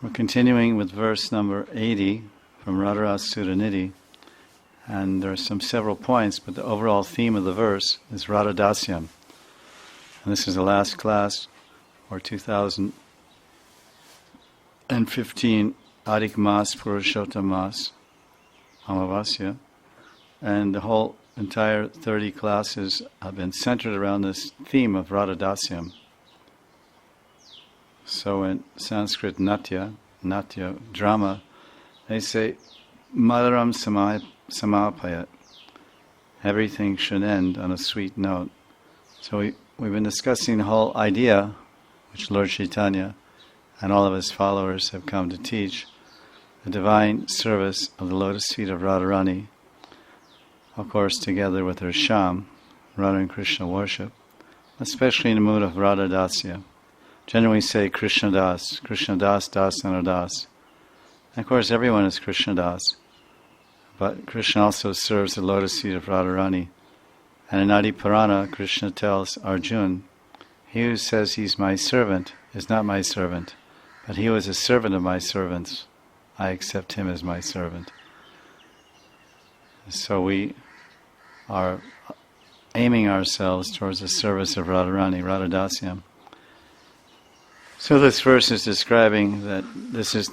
We're continuing with verse number 80 from Radha Sutta Nidhi, and there are several points, but the overall theme of the verse is Radha Dasyam. And this is the last class, or 2015 Adhik Mas Purushottam Mas, Amavasya, and the whole entire 30 classes have been centered around this theme of Radha Dasyam. So in Sanskrit natya drama, they say Madaram Samapayat. Everything should end on a sweet note. So we've been discussing the whole idea, which Lord Chaitanya and all of his followers have come to teach, the divine service of the lotus feet of Radharani, of course together with her Sham, Radha and Krishna worship, especially in the mood of Radha Dasya. Generally we say Krishna Das, Das and Das. And of course everyone is Krishna Das, but Krishna also serves the lotus feet of Radharani. And in Adi Purana, Krishna tells Arjuna, he who says he's my servant is not my servant, but he who is a servant of my servants, I accept him as my servant. So we are aiming ourselves towards the service of Radharani, Radha Dasyam. So this verse is describing that this is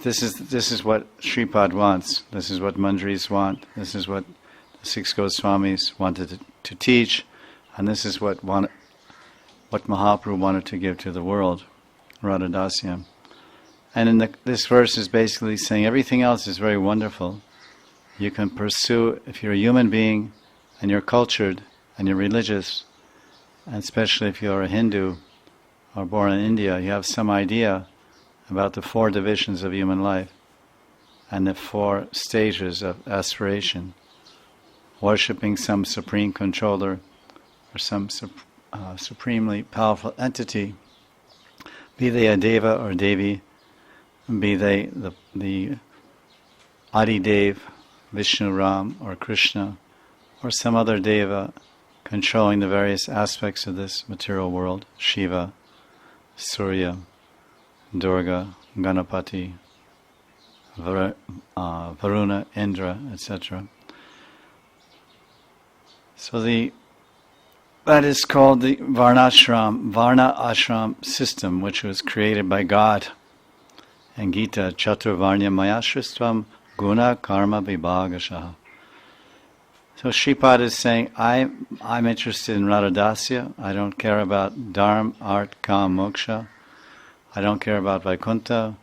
what Sripad wants. This is what Manjaris want. This is what the six Goswamis wanted to teach, and this is what Mahaprabhu wanted to give to the world, Radha Dasyam. And this verse is basically saying everything else is very wonderful. You can pursue, if you're a human being and you're cultured and you're religious, and especially if you're a Hindu or born in India, you have some idea about the four divisions of human life and the four stages of aspiration. Worshipping some supreme controller or some supremely powerful entity, be they a deva or devi, be they the Adi Dev, Vishnu Ram or Krishna, or some other deva controlling the various aspects of this material world, Shiva, Surya, Durga, Ganapati, Varuna, Indra, etc. So that is called the Varna Ashram system, which was created by God. And Gita, Chaturvarnya Mayashristvam Guna Karma Vibhagashaha. So Sripad is saying, I'm interested in Radha Dasya. I don't care about Dharma, Art, Kam, Moksha. I don't care about Vaikuntha,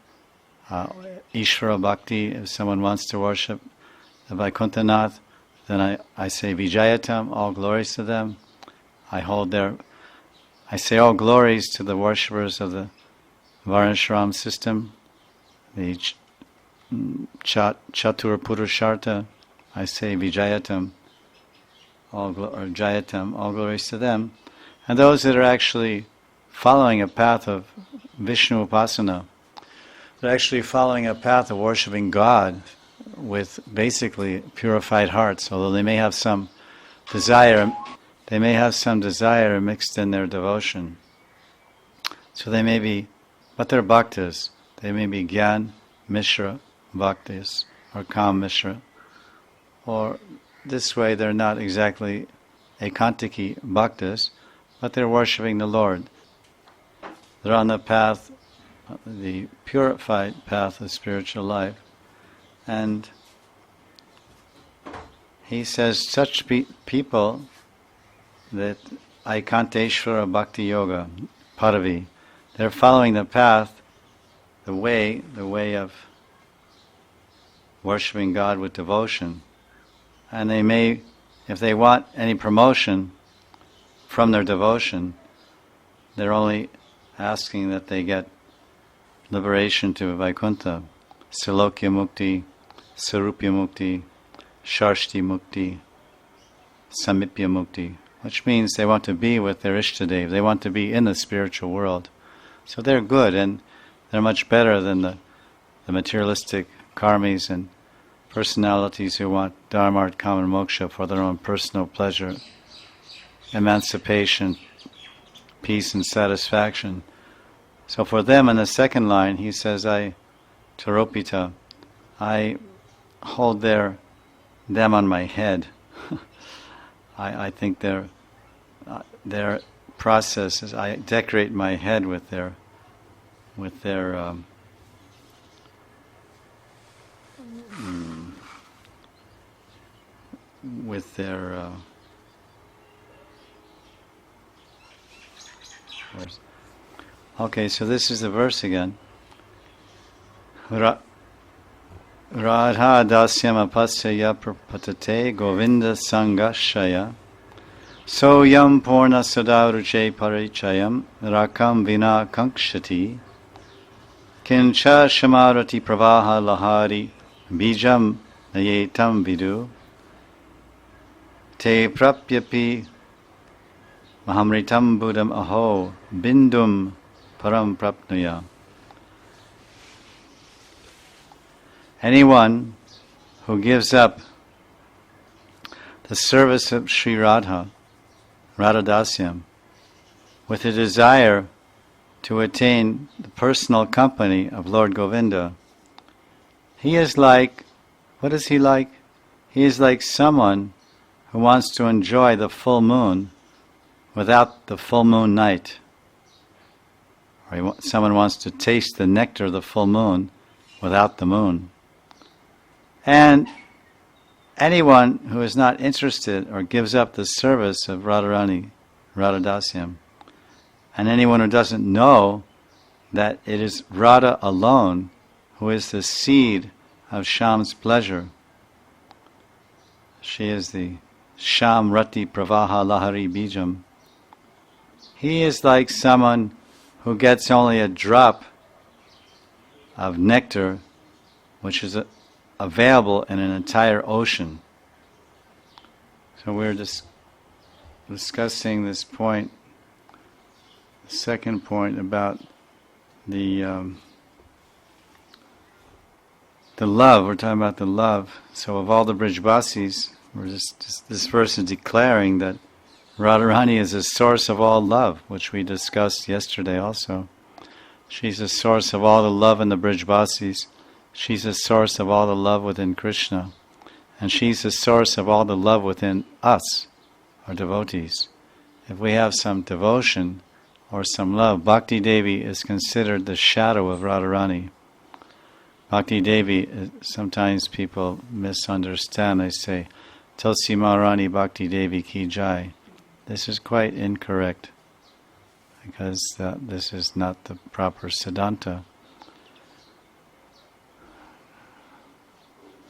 Ishvara Bhakti. If someone wants to worship the Vaikuntha-nath, then I say Vijayatam, all glories to them. I say all glories to the worshippers of the Varnashram system, the Chatur Purushartha. I say Vijayatam, Jayatam, all glories to them. And those that are actually following a path of Vishnu Upasana, they're actually following a path of worshipping God with basically purified hearts, although they may have some desire mixed in their devotion. So they may be, but they're bhaktas. They may be Gyan Mishra bhaktas or Kam Mishra, or this way they're not exactly Ekantiki bhaktas, but they're worshipping the Lord. They're on the path, the purified path of spiritual life. And he says such people that Aikanteshvara Bhakti Yoga, Padavi, they're following the path, the way of worshipping God with devotion. And they may, if they want any promotion from their devotion, they're only asking that they get liberation to Vaikuntha, Silokya Mukti, Sarupya Mukti, Sharshti Mukti, Samipya Mukti, which means they want to be with their Ishtadev, they want to be in the spiritual world. So they're good, and they're much better than the materialistic karmis and personalities who want Dharma, Artha, Kama, and Moksha for their own personal pleasure, emancipation, peace and satisfaction. So for them in the second line, he says, I Taropita, I hold them on my head. I think their processes. I decorate my head with their Okay, so this is the verse again. Radha dasyam apasyaya prapatate Govinda sangashaya soyam purna sadaruche parichayam rakam vina kankshati kincha shamarati pravaha lahari bijam nayetam vidu te prapyapi mahamritam buddham aho bindum param prapnaya. Anyone who gives up the service of Sri Radha, Radha Dasyam, with a desire to attain the personal company of Lord Govinda, he is like, what is he like? He is like someone who wants to enjoy the full moon without the full moon night. Or someone wants to taste the nectar of the full moon without the moon. And anyone who is not interested or gives up the service of Radharani, Radha Dasyam, and anyone who doesn't know that it is Radha alone who is the seed of Shyam's pleasure. She is the Shyam Rati Pravaha Lahari Bijam. He is like someone who gets only a drop of nectar which is available in an entire ocean. So we're just discussing this point, the second point about the love. We're talking about the love. So of all the Brijbasis, we're just this verse is declaring that Radharani is the source of all love, which we discussed yesterday also. She's the source of all the love in the Brijbasis. She's the source of all the love within Krishna. And she's the source of all the love within us, our devotees. If we have some devotion or some love, Bhakti Devi is considered the shadow of Radharani. Bhakti Devi, sometimes people misunderstand. They say, Tulsi Maharani Bhakti Devi ki jai. This is quite incorrect, because this is not the proper Siddhanta.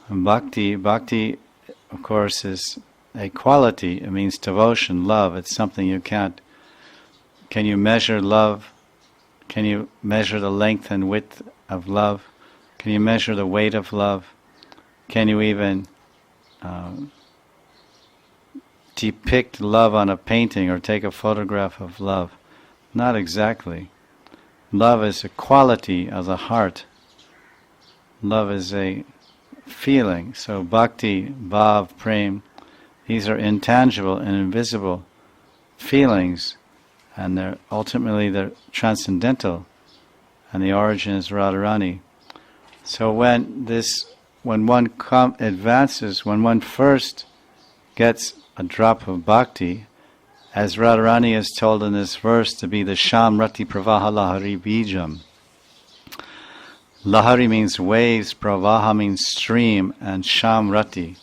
And Bhakti, of course, is a quality. It means devotion, love. It's something you can't. Can you measure love? Can you measure the length and width of love? Can you measure the weight of love? Can you even depict love on a painting or take a photograph of love? Not exactly. Love is a quality of the heart. Love is a feeling. So bhakti, bhav, prem, these are intangible and invisible feelings, and they're transcendental, and the origin is Radharani. So when one advances, when one first gets a drop of bhakti, as Radharani is told in this verse to be the Shyam Rati Pravaha Lahari Bijam. Lahari means waves, Pravaha means stream, and Shyam Rati.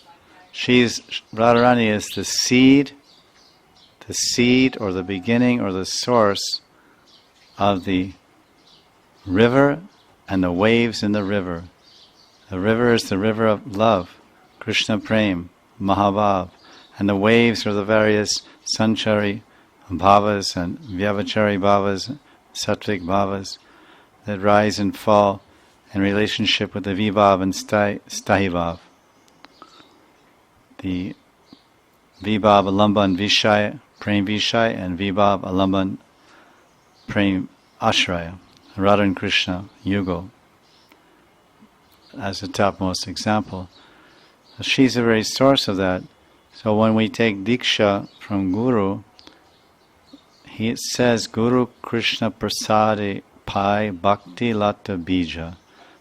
Radharani is the seed or the beginning or the source of the river and the waves in the river. The river is the river of love, Krishna Prem, Mahabhav, and the waves are the various Sanchari Bhavas and Vyavachari Bhavas, Sattvic Bhavas that rise and fall in relationship with the Vibhav and Stahibhav. The Vibhav Alamban Vishaya, Prem Vishaya, and Vibhav Alamban Prem Ashraya, Radha and Krishna Yugal, as the topmost example. So she's the very source of that. So when we take Diksha from Guru, he says, Guru Krishna Prasade Pai Bhakti Lata Bija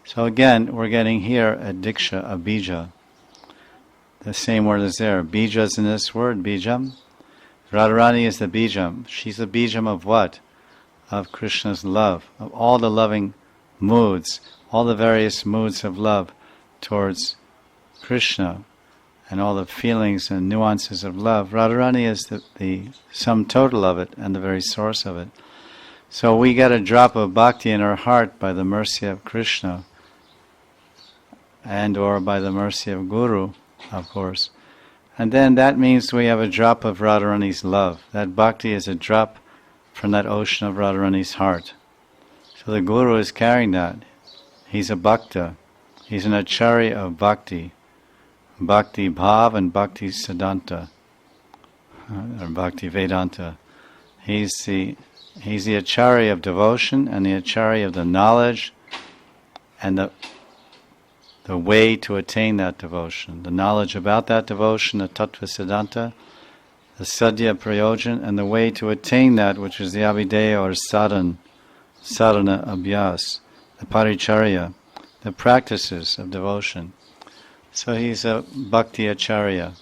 So again, we're getting here a diksha, a bija. The same word is there. Bija is in this word, bijam. Radharani is the bijam. She's the bijam of what? Of Krishna's love, of all the loving moods, all the various moods of love towards Krishna, and all the feelings and nuances of love. Radharani is the sum total of it and the very source of it. So we get a drop of bhakti in our heart by the mercy of Krishna and or by the mercy of Guru, of course. And then that means we have a drop of Radharani's love. That bhakti is a drop from that ocean of Radharani's heart. So the Guru is carrying that. He's a bhakta. He's an acharya of bhakti. Bhakti bhav and bhakti siddhanta, or bhakti vedanta. He's the acharya of devotion and the acharya of the knowledge and the way to attain that devotion. The knowledge about that devotion, the tattva siddhanta, the sadhya prayojan, and the way to attain that, which is the abhideya or sadhana abhyas, the paricharya, the practices of devotion. So he's a bhakti acharya.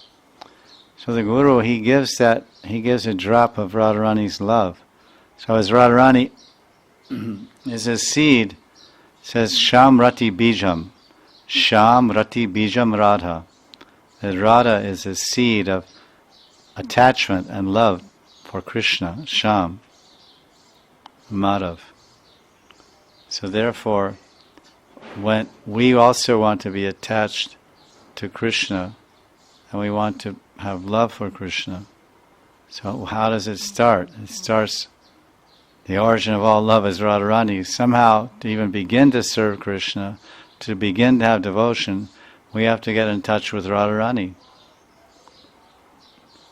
So the Guru, he gives a drop of Radharani's love. So as Radharani is a seed, says Sham Rati Bijam. Sham Rati Bijam Radha. That Radha is a seed of attachment and love for Krishna, Sham, Madhav. So therefore, when we also want to be attached to Krishna, and we want to have love for Krishna. So how does it start? It starts, the origin of all love is Radharani. Somehow, to even begin to serve Krishna, to begin to have devotion, we have to get in touch with Radharani.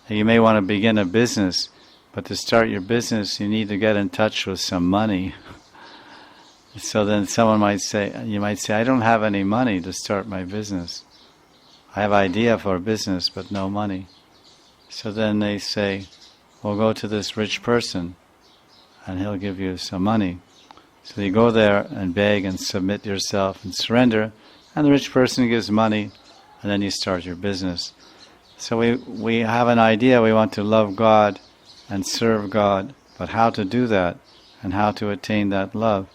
You may want to begin a business, but to start your business, you need to get in touch with some money. So then you might say, I don't have any money to start my business. I have idea for a business, but no money. So then they say, well, go to this rich person, and he'll give you some money. So you go there and beg and submit yourself and surrender, and the rich person gives money, and then you start your business. So we have an idea, we want to love God and serve God, but how to do that, and how to attain that love.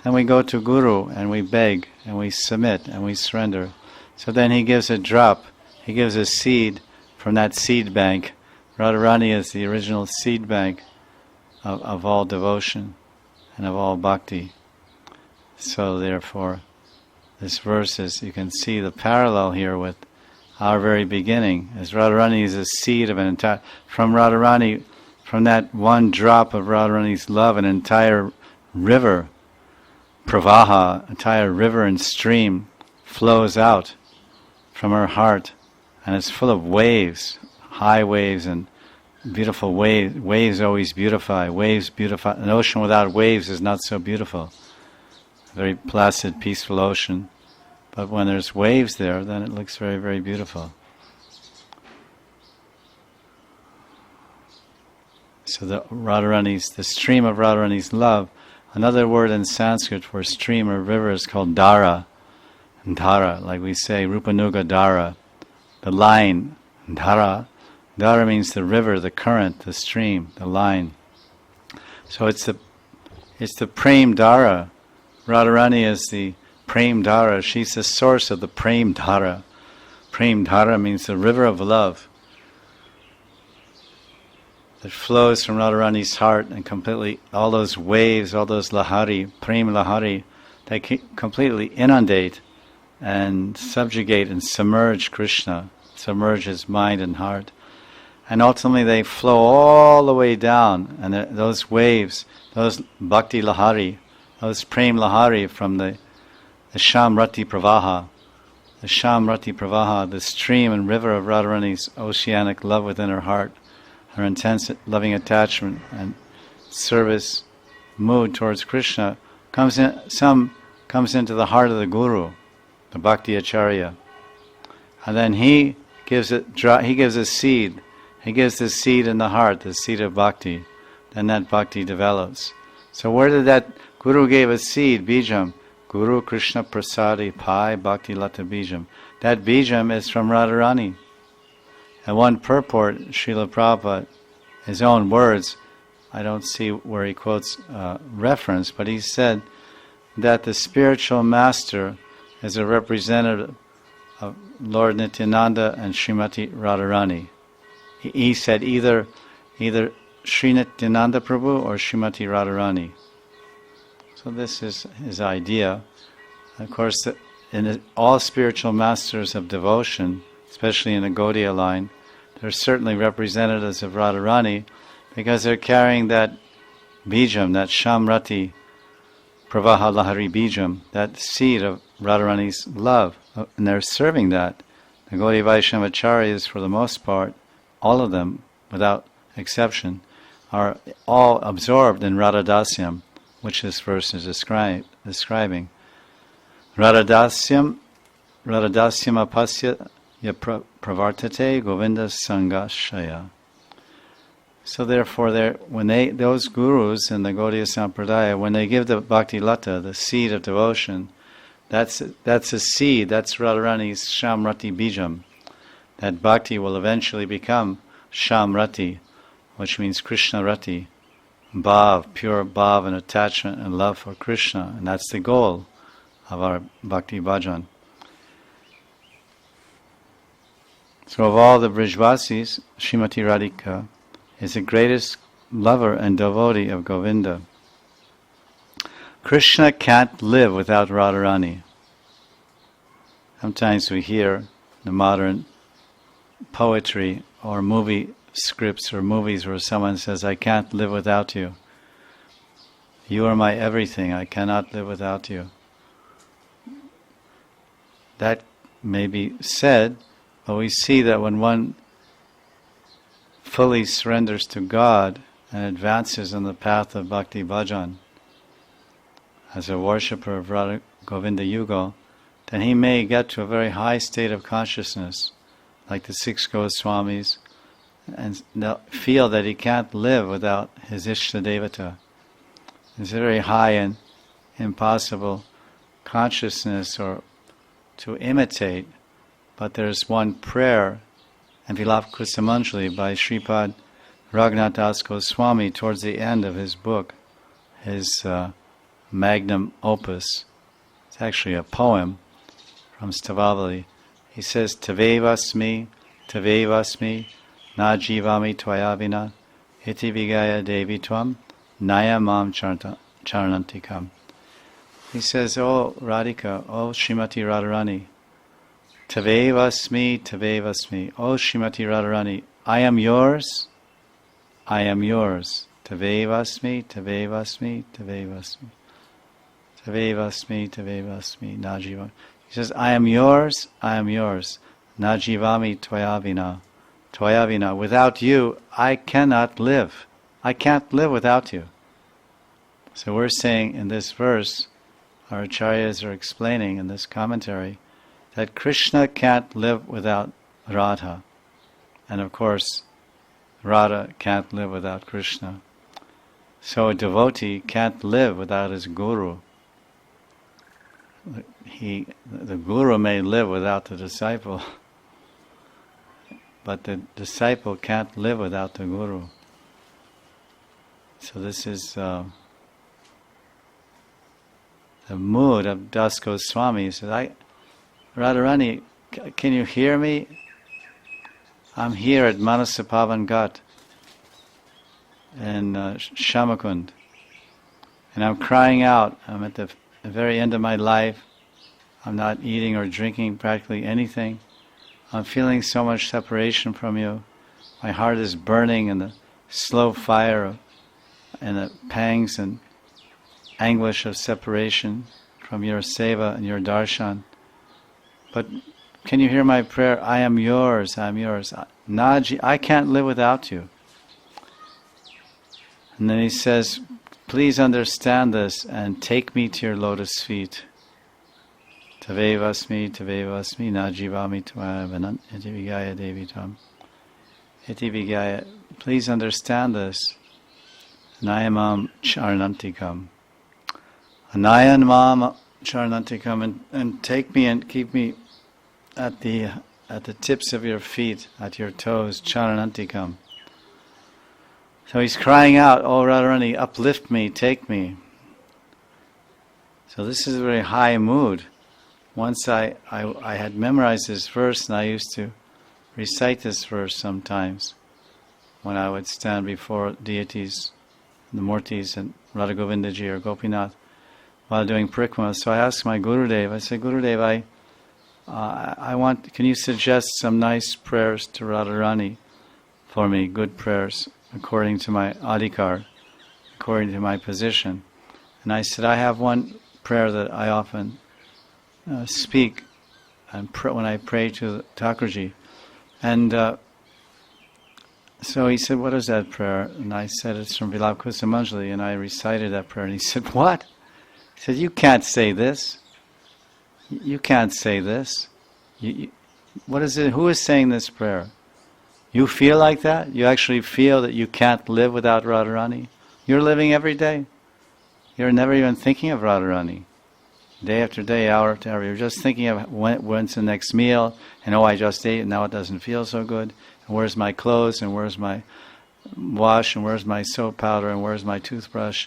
Then we go to Guru, and we beg, and we submit, and we surrender. So then he gives a drop, he gives a seed from that seed bank. Radharani is the original seed bank of all devotion and of all bhakti. So therefore, this verse is, you can see the parallel here with our very beginning, as Radharani is a seed of an entire, from Radharani, from that one drop of Radharani's love, an entire river, pravaha, entire river and stream flows out from her heart, and it's full of waves, high waves and beautiful waves. Waves always beautify. Waves beautify. An ocean without waves is not so beautiful. A very placid, peaceful ocean. But when there's waves there, then it looks very, very beautiful. So the stream of Radharani's love, another word in Sanskrit for stream or river is called dhara. Dhara, like we say, Rupanuga Dhara, the line, Dhara. Dhara means the river, the current, the stream, the line. So it's the Prem Dhara. Radharani is the Prem Dhara. She's the source of the Prem Dhara. Prem Dhara means the river of love that flows from Radharani's heart, and completely, all those waves, all those lahari, Prem lahari, they completely inundate and subjugate and submerge Krishna, submerge his mind and heart. And ultimately they flow all the way down, and those waves, those bhakti lahari, those prem lahari from the Shamrati Pravaha, the Shamrati Pravaha, the stream and river of Radharani's oceanic love within her heart, her intense loving attachment and service mood towards Krishna comes into the heart of the Guru, the Bhakti Acharya. And then he gives a seed. He gives the seed in the heart, the seed of bhakti. Then that bhakti develops. So where did that Guru gave a seed, bijam? Guru Krishna Prasadi Pai Bhakti Lata Bijam. That Bijam is from Radharani. And one purport, Srila Prabhupada, his own words, I don't see where he quotes reference, but he said that the spiritual master is a representative of Lord Nityananda and Srimati Radharani. He said either Sri Nityananda Prabhu or Srimati Radharani. So this is his idea. Of course, in all spiritual masters of devotion, especially in the Gaudiya line, they're certainly representatives of Radharani because they're carrying that bijam, that Shamrati Pravaha Lahari bijam, that seed of Radharani's love, and they're serving that. The Gaudiya Vaishnavacharyas, for the most part, all of them, without exception, are all absorbed in Radhadasyam, which this verse is describing. Radhadasyam apasya ya pravartate Govinda sangashaya. So therefore, those gurus in the Gaudiya Sampradaya, when they give the Bhakti Lata, the seed of devotion, that's a seed, that's Radharani's Shamrati Bijam. That Bhakti will eventually become Shamrati, which means Krishna Rati, Bhav, pure Bhav and attachment and love for Krishna, and that's the goal of our Bhakti Bhajan. So of all the Brijvasis, Srimati Radhika is the greatest lover and devotee of Govinda. Krishna can't live without Radharani. Sometimes we hear the modern poetry or movie scripts or movies where someone says, I can't live without you. You are my everything. I cannot live without you. That may be said, but we see that when one fully surrenders to God and advances on the path of Bhakti Bhajan as a worshipper of Radha Govinda Yugal, then he may get to a very high state of consciousness, like the 6 Goswamis, and feel that he can't live without his Ishta Devata. It's a very high and impossible consciousness or to imitate, but there's one prayer, and Vilap Kusamanjali by Sripad Raghunath Das Goswami towards the end of his book, his magnum opus. It's actually a poem from Stavavali. He says, Tavevasmi, na jivami tvayavina, iti vigaya devi tvam, naya mam charanantikam. He says, Oh Radhika, Oh Srimati Radharani, Tavevasmi, Oh Srimati Radharani, I am yours, Tavevasmi, na jivami. He says, I am yours, na jivami tvayavina, without you, I cannot live. I can't live without you. So we're saying in this verse, our acharyas are explaining in this commentary, that Krishna can't live without Radha. And of course, Radha can't live without Krishna. So a devotee can't live without his guru. The guru may live without the disciple, but the disciple can't live without the guru. So this is the mood of Das Goswami. He says, Radharani, can you hear me? I'm here at Manasapavan Ghat in Shamakund, and I'm crying out. I'm at the very end of my life. I'm not eating or drinking practically anything. I'm feeling so much separation from you. My heart is burning in the slow fire and the pangs and anguish of separation from your seva and your darshan. But can you hear my prayer? I am yours, I am yours. Naji, I can't live without you. And then he says, please understand this and take me to your lotus feet. Tavevasmi, najivami tvayavana, iti vigaya devitam. Iti vigaya, please understand this. Nayamam charanantikam. Anayan mam Charanantikam, and take me and keep me at the tips of your feet, at your toes, Charanantikam. So he's crying out, "Oh Radharani, uplift me, take me." So this is a very high mood. Once I had memorized this verse, and I used to recite this verse sometimes when I would stand before deities, the Murtis, and Radha Govindaji or Gopinath while doing parikrama. So I asked my Gurudev, I said, "Gurudev, I want, can you suggest some nice prayers to Radharani for me, good prayers, according to my adhikar, according to my position?" And I said, "I have one prayer that I often speak and when I pray to Thakurji." And so he said, "What is that prayer?" And I said, "It's from Vilabkusa Manjali," and I recited that prayer. And he said, "What?" He said, "You can't say this. You can't say this. What is it? Who is saying this prayer? You feel like that? You actually feel that you can't live without Radharani? You're living every day. You're never even thinking of Radharani. Day after day, hour after hour, you're just thinking of when's the next meal, and I just ate, and now it doesn't feel so good, and where's my clothes, and where's my wash, and where's my soap powder, and where's my toothbrush,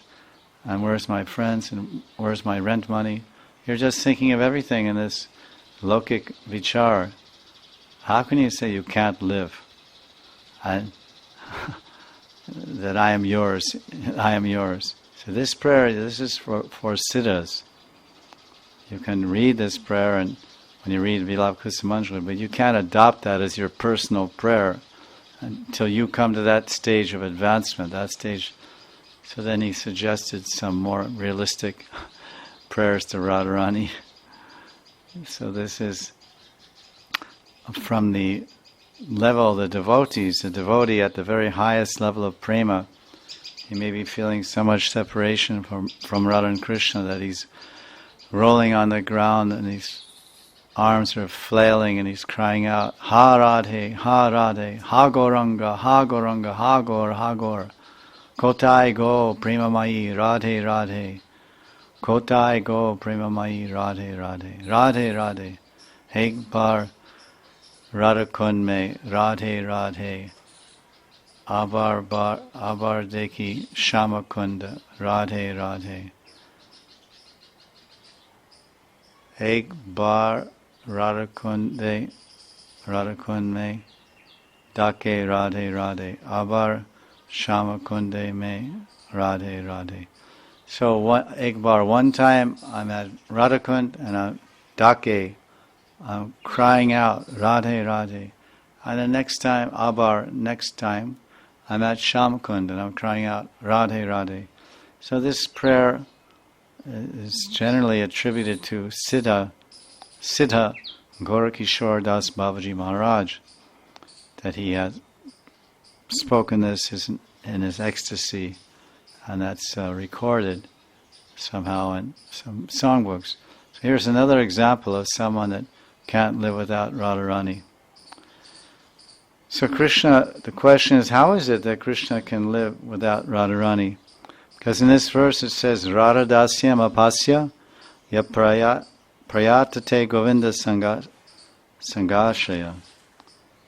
and where's my friends, and where's my rent money." You're just thinking of everything in this lokik vichar. How can you say you can't live? And that I am yours, I am yours. So this prayer, this is for siddhas. You can read this prayer and when you read Vilabkusa Manjali, but you can't adopt that as your personal prayer until you come to that stage of advancement, that stage. So then he suggested some more realistic prayers to Radharani. So this is from the level of the devotees, the devotee at the very highest level of prema. He may be feeling so much separation from Radha and Krishna that he's rolling on the ground and his arms are flailing and he's crying out, "Ha Radhe, Ha Radhe, Ha Gauranga, Ha Gauranga, Ha Gaur, Ha Gaur. Kotai go prema mai, Radhe, Radhe. Kotai go prema mai, Radhe, Radhe. Radhe, Radhe. Ek bar Radha Kund mein, Radhe, Radhe. Abar deki Shama Kunda, Radhe, Radhe. Ek bar Radha Kund mein, Dake Radhe, Radhe. Abar Shama Kunde mein, Radhe, Radhe. So one time I'm at Radhakund and I'm Dake, I'm crying out, Radhe, Radhe. And the next time I'm at Shamakund and I'm crying out, Radhe, Radhe. So this prayer is generally attributed to Siddha Gorakishore Das Babaji Maharaj, that he had spoken this in his ecstasy, and that's recorded somehow in some songbooks. So here's another example of someone that can't live without Radharani. So Krishna, the question is, how is it that Krishna can live without Radharani? Because in this verse it says, Radha dasyam apasya ya prayatate Govinda sangashaya.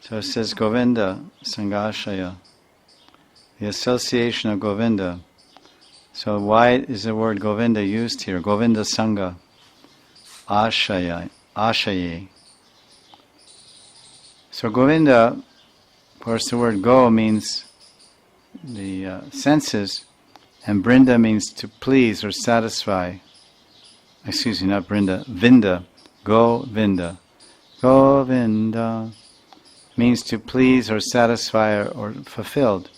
So it says Govinda sangashaya, the association of Govinda. So why is the word Govinda used here? Govinda Sangha, Ashaye. So Govinda, of course the word go means the senses, and Brinda means to please or satisfy. Excuse me, not Brinda, Vinda, Govinda. Govinda means to please or satisfy or fulfilled.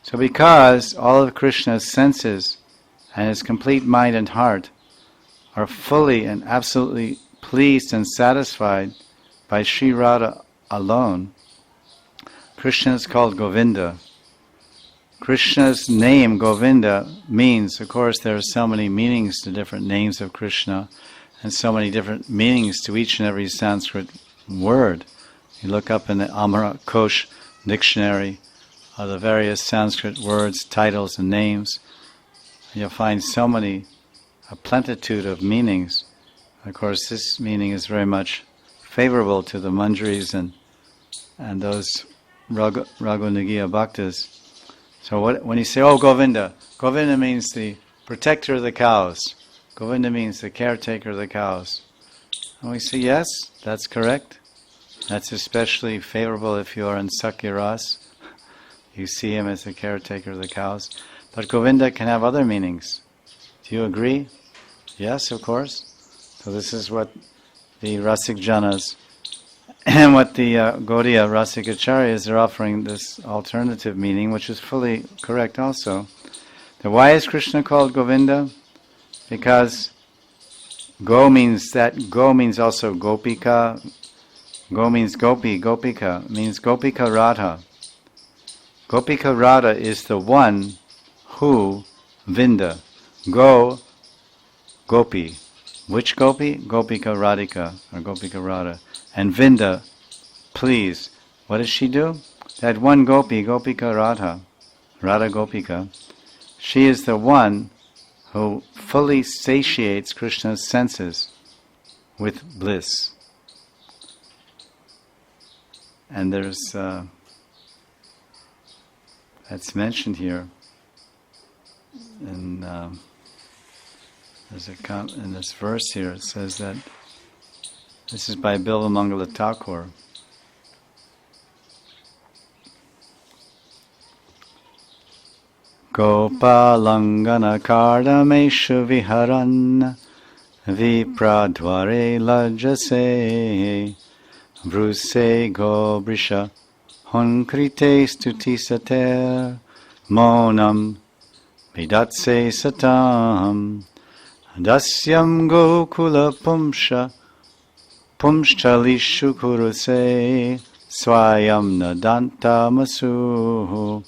So because all of Krishna's senses and his complete mind and heart are fully and absolutely pleased and satisfied by Sri Radha alone, Krishna is called Govinda. Krishna's name, Govinda, means, of course, there are so many meanings to different names of Krishna and so many different meanings to each and every Sanskrit word. You look up in the Amara Kosh dictionary of the various Sanskrit words, titles, and names, you'll find so many, a plenitude of meanings. Of course, this meaning is very much favorable to the manjaris and those Raghunagiya bhaktas. So when you say, oh, Govinda, Govinda means the protector of the cows. Govinda means the caretaker of the cows. And we say, yes, that's correct. That's especially favorable if you are in Sakya-ras. You see him as the caretaker of the cows. But Govinda can have other meanings. Do you agree? Yes, of course. So this is what the Rasik Janas and what the Gaudiya Rasikacharyas are offering, this alternative meaning, which is fully correct also. Now, why is Krishna called Govinda? Because Go means also Gopika. Go means Gopi, Gopika, means Gopika Radha. Gopika Radha is the one who, Vinda, Go, Gopi. Which Gopi? Gopika Radhika, or Gopika Radha. And Vinda, please. What does she do? That one Gopi, Gopika Radha, Radha Gopika, she is the one who fully satiates Krishna's senses with bliss. And there's, that's mentioned here in in this verse here. It says that this is by Bilvamangala Thakur. Gopalangana kardameshu viharan vipradvare lajase vruse gobrisha honkrite stutisater monam vidatse satam dasyam gokula pumshalishu kuruse swayam nadanta masu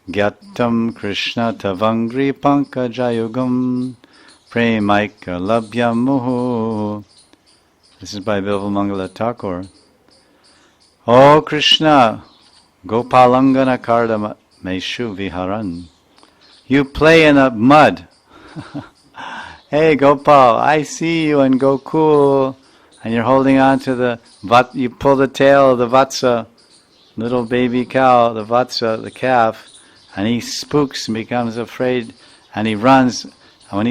Gyatam Krishna Tavangri Pankajayugam Premaika Labhyam Muhu. This is by Bilvamangala Thakur. Oh Krishna, Gopalangana Kardama Meshu Viharan. You play in the mud. Hey Gopal, I see you in Gokul, and you're holding on to you pull the tail of the Vatsa, little baby cow, the Vatsa, the calf, and he spooks and becomes afraid, and he runs. And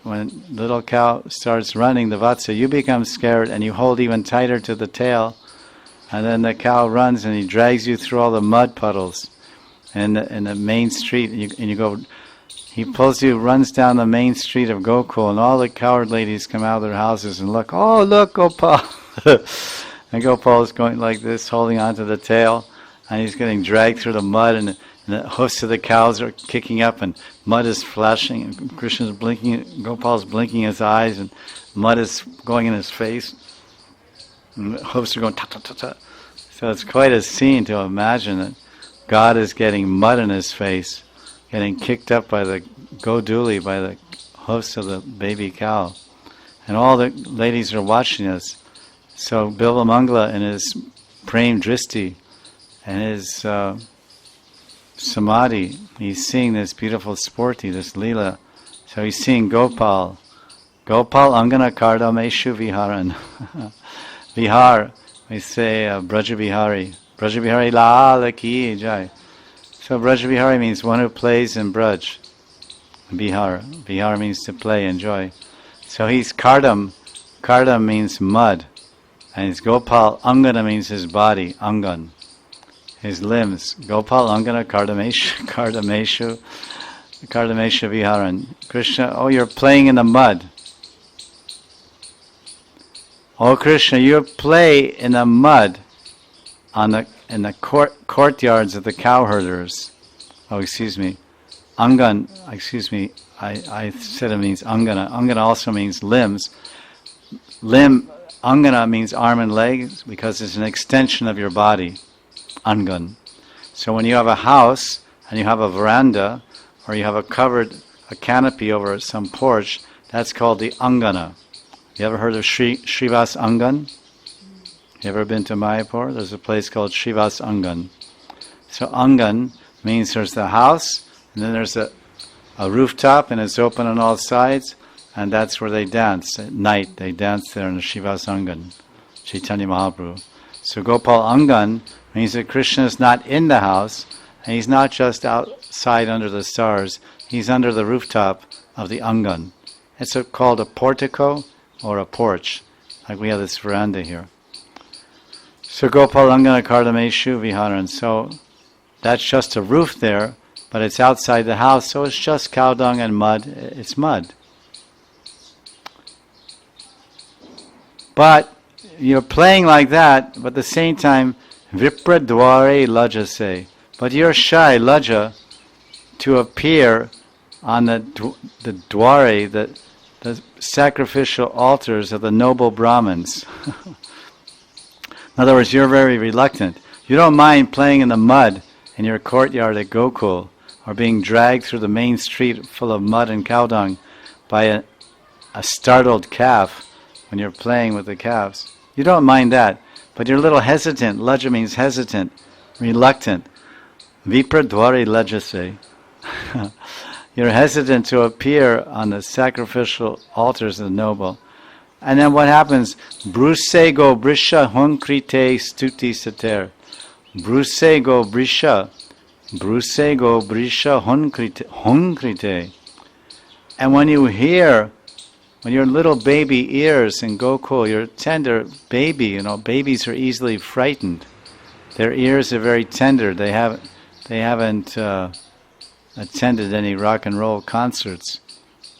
when little cow starts running, the Vatsa, you become scared, and you hold even tighter to the tail, and then the cow runs, and he drags you through all the mud puddles in the main street, and you go. He pulls you, runs down the main street of Gokul, and all the coward ladies come out of their houses and look. Oh, look, Gopal! And Gopal is going like this, holding onto the tail, and he's getting dragged through the mud, and the hoofs of the cows are kicking up, and mud is flashing, and Krishna's blinking, Gopal's blinking his eyes, and mud is going in his face, and the hoofs are going ta-ta-ta-ta. So it's quite a scene to imagine that God is getting mud in his face, getting kicked up by the Goduli, by the hoofs of the baby cow. And all the ladies are watching us. So Bilvamangala in his Prem Dristi and his Samadhi, he's seeing this beautiful sporty, this Leela. So he's seeing Gopal. Gopal Angana Kardameshu Viharan. Vihar, we say Braja Bihari. Braja Bihari La Ki Jai. So Braja Bihari means one who plays in Braj. Bihar. Bihar means to play, enjoy. So he's Kardam. Kardam means mud. And his Gopal. Angana means his body. Angan. His limbs. Gopal Angana Kardameshu. Kardameshu Viharan. Krishna, oh, you're playing in the mud. Oh Krishna, you play in the mud in the courtyards of the cowherders. Oh, excuse me. Angan, excuse me, I said it means Angana. Angana also means limbs. Angana means arm and legs because it's an extension of your body. Angan. So when you have a house and you have a veranda or you have a canopy over some porch, that's called the Angana. You ever heard of Srivas Angan? You ever been to Mayapur? There's a place called Srivas Angan. So Angan means there's the house, and then there's a rooftop, and it's open on all sides, and that's where they dance at night. They dance there in the Shivas Angan, Chaitanya Mahaprabhu. So Gopal Angan means that Krishna is not in the house, and he's not just outside under the stars. He's under the rooftop of the Angan. It's called a portico or a porch, like we have this veranda here. So Gopal Angana Kardameshu Viharan. So that's just a roof there, but it's outside the house, so it's just cow dung and mud. It's mud. But you're playing like that, but at the same time, Vipra Dware Lajase. But you're shy, Laja, to appear on the Dware, the sacrificial altars of the noble Brahmins. In other words, you're very reluctant. You don't mind playing in the mud in your courtyard at Gokul, or being dragged through the main street full of mud and cow dung by a startled calf when you're playing with the calves. You don't mind that, but you're a little hesitant. Laja means hesitant, reluctant. Vipra dware lajase. You're hesitant to appear on the sacrificial altars of the noble. And then what happens? Bruse go brisha hunkrite stuti sater. Bruse go brisha. Bruse go brisha hunkrite. And when you hear, when your little baby ears in Gokul, your tender baby, babies are easily frightened. Their ears are very tender. They haven't attended any rock and roll concerts.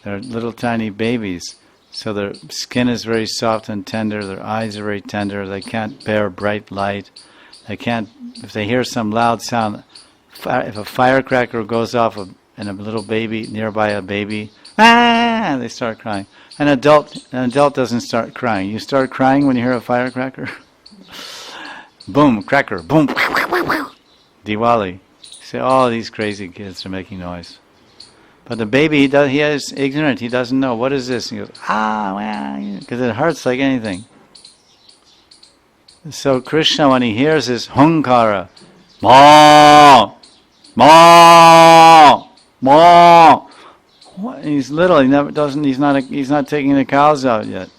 They're little tiny babies. So their skin is very soft and tender, their eyes are very tender, they can't bear bright light. If they hear some loud sound, if a firecracker goes off and a little baby, nearby a baby, they start crying. An adult doesn't start crying. You start crying when you hear a firecracker? Boom, cracker, boom, Diwali. You say, oh, these crazy kids are making noise. But the baby, he is ignorant. He doesn't know. What is this? And he goes, because it hurts like anything. So Krishna, when he hears this hunkara, ma, ma, ma, he's little. He's not taking the cows out yet.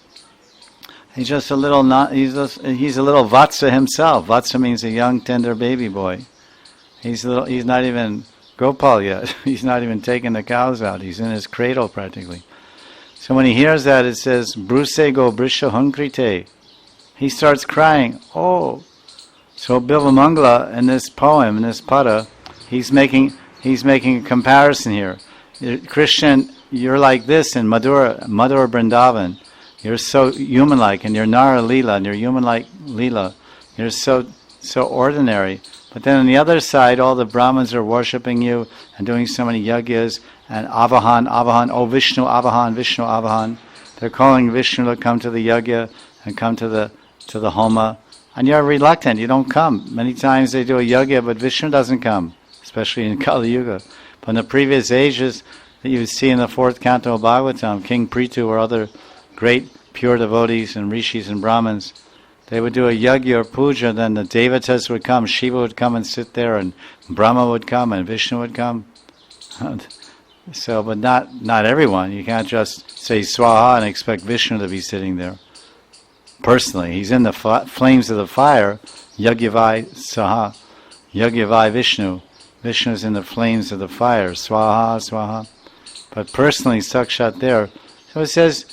He's just a little. He's a little Vatsa himself. Vatsa means a young, tender baby boy. He's not even Gopal yet. He's not even taking the cows out. He's in his cradle practically. So when he hears that, it says, Bruse go brisha hunkrite. He starts crying. Oh. So Bilvamangala, in this poem, in this pada, he's making a comparison here. Krishna, you're like this in Madhura Vrindavan. You're so human-like, and you're Nara Leela, and you're human-like Leela. You're so ordinary. But then on the other side, all the Brahmins are worshipping you and doing so many yagyas and Avahan, oh Vishnu Avahan. They're calling Vishnu to come to the yagya and come to the homa. And you're reluctant, you don't come. Many times they do a yagya, but Vishnu doesn't come, especially in Kali Yuga. But in the previous ages that you see in the 4th canto of Bhagavatam, King Prithu or other great pure devotees and rishis and Brahmins, they would do a yagya or puja, then the devatas would come, Shiva would come and sit there, and Brahma would come, and Vishnu would come. So, but not everyone. You can't just say swaha and expect Vishnu to be sitting there. Personally, he's in the flames of the fire, yagyavai saha, yagyavai Vishnu. Vishnu's in the flames of the fire, swaha, swaha. But personally, sakshat there. So it says,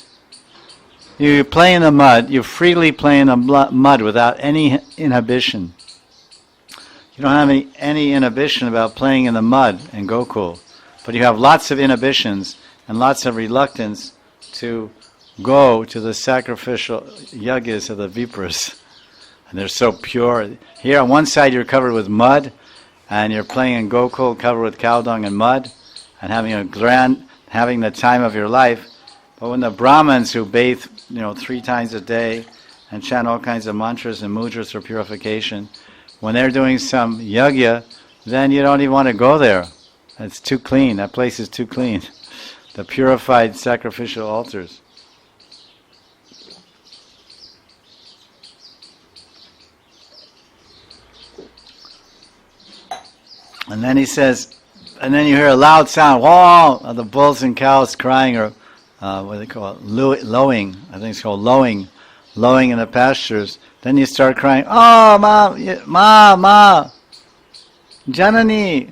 you play in the mud, you freely play in the mud without any inhibition. You don't have any inhibition about playing in the mud in Gokul, but you have lots of inhibitions and lots of reluctance to go to the sacrificial yagyas of the Vipras. And they're so pure. Here on one side you're covered with mud, and you're playing in Gokul covered with cow dung and mud, and having the time of your life. But when the Brahmins who bathe 3 times a day and chant all kinds of mantras and mudras for purification, when they're doing some yagya, then you don't even want to go there. It's too clean. That place is too clean. The purified sacrificial altars. And then he says, and then you hear a loud sound, whoa, of the bulls and cows crying, or what do they call it? Lowing. I think it's called lowing. Lowing in the pastures. Then you start crying, oh, ma, Janani.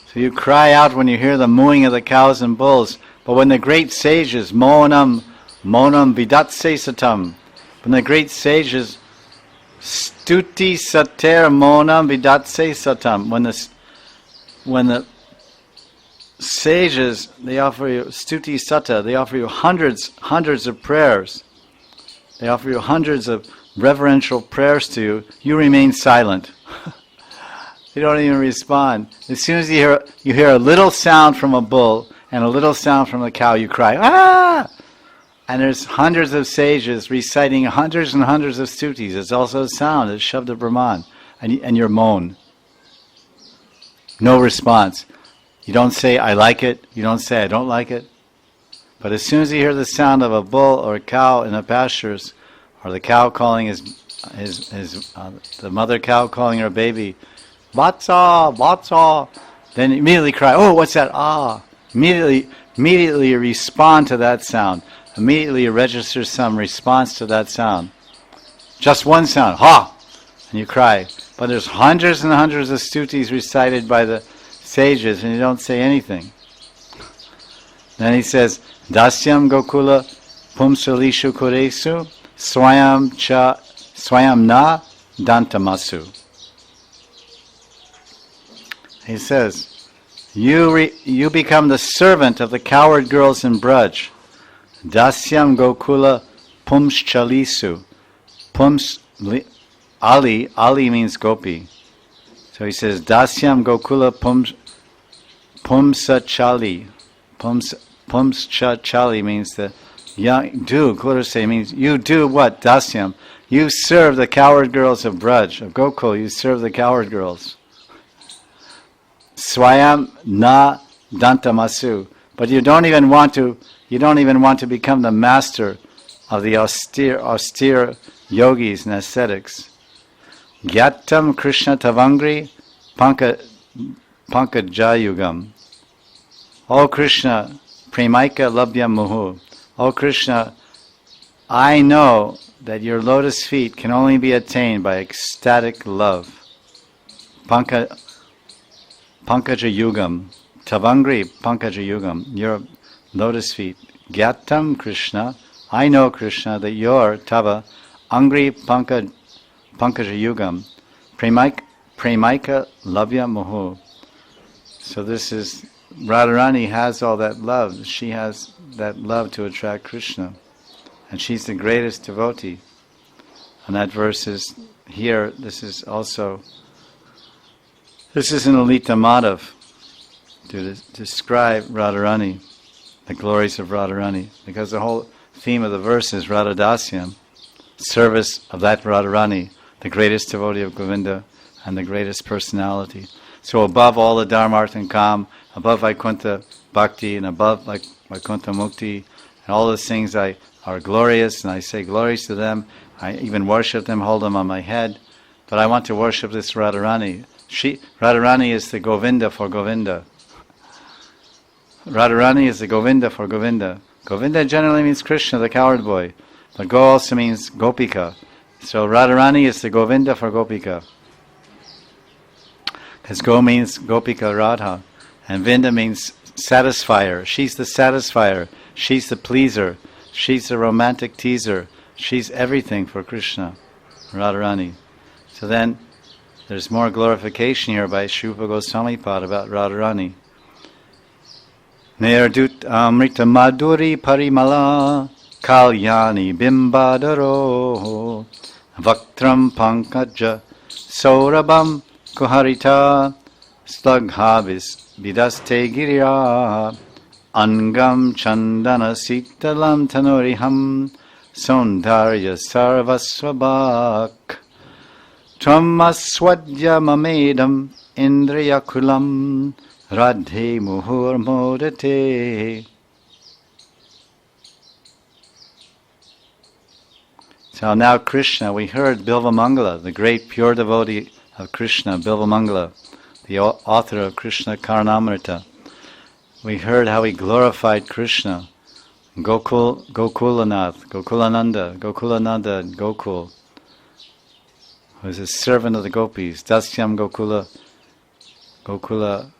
So you cry out when you hear the mooing of the cows and bulls. But when the great sages, monam vidatse satam, when the great sages, stuti sater monam vidatse satam, when the sages, they offer you stuti sata, they offer you hundreds of prayers. They offer you hundreds of reverential prayers to you. You remain silent. You don't even respond. As soon as you hear a little sound from a bull and a little sound from a cow, you cry, ah! And there's hundreds of sages reciting hundreds and hundreds of stutis. It's also a sound, it's Shabda Brahman. And you moan. No response. You don't say, I like it. You don't say, I don't like it. But as soon as you hear the sound of a bull or a cow in the pastures, or the cow calling the mother cow calling her baby, Vatsa, then immediately cry, oh, what's that? Ah. Immediately you respond to that sound. Immediately you register some response to that sound. Just one sound, ha! And you cry. But there's hundreds and hundreds of stutis recited by the sages, and you don't say anything. Then he says, Dasyam Gokula Pumsalishu Kuresu Swayam Na Dantamasu. He says, you become the servant of the coward girls in Braj. Dasyam Gokula Pumschalisu. Ali means gopi. So he says, Dasyam Gokula Pumsachali. Pumschachali means the young, Kurase means you do what? Dasyam. You serve the coward girls of Braj, of Gokul, you serve the coward girls. Swayam na dantamasu. But you don't even want to become the master of the austere yogis and ascetics. Gyatam Krishna Tavangri Pankajayugam. O Krishna, Premaika Labhya Muhu. O Krishna, I know that your lotus feet can only be attained by ecstatic love. Pankajayugam. Tavangri Pankajayugam. Your lotus feet. Gyatam Krishna. I know, Krishna, that your Tava Angri Pankajayugam. Premaika Labhya Muhu. So this is, Radharani has all that love. She has that love to attract Krishna. And she's the greatest devotee. And that verse is here, this is an Lalita Madhav to describe Radharani, the glories of Radharani. Because the whole theme of the verse is Radha Dasyam, service of that Radharani, the greatest devotee of Govinda and the greatest personality. So above all the Dharmartha and Kam, above Vaikuntha Bhakti and above Vaikuntha Mukti, and all those things are glorious, and I say glories to them. I even worship them, hold them on my head. But I want to worship this Radharani. Radharani is the Govinda for Govinda. Radharani is the Govinda for Govinda. Govinda generally means Krishna, the coward boy. But Go also means Gopika. So Radharani is the Govinda for Gopika. Because Go means Gopika Radha. And Vinda means satisfier. She's the satisfier. She's the pleaser. She's the romantic teaser. She's everything for Krishna, Radharani. So then, there's more glorification here by Shrupa Goswami Pad about Radharani. Nerdut amrita madhuri parimala kalyani bimbadaro vaktram pankaja saurabam kuharita slaghavis vidaste girya angam chandana sitalam tanuriham saundarya sarvasvabhak Tvamaswadya mamedam indriyakulam radhe muhur modate. So now Krishna, we heard Bilvamangala, the great pure devotee of Krishna, Bilvamangala, the author of Krishna Karanamrita. we heard how he glorified Krishna. Gokulananda, and Gokul, who is a servant of the gopis. Dasyam Gokula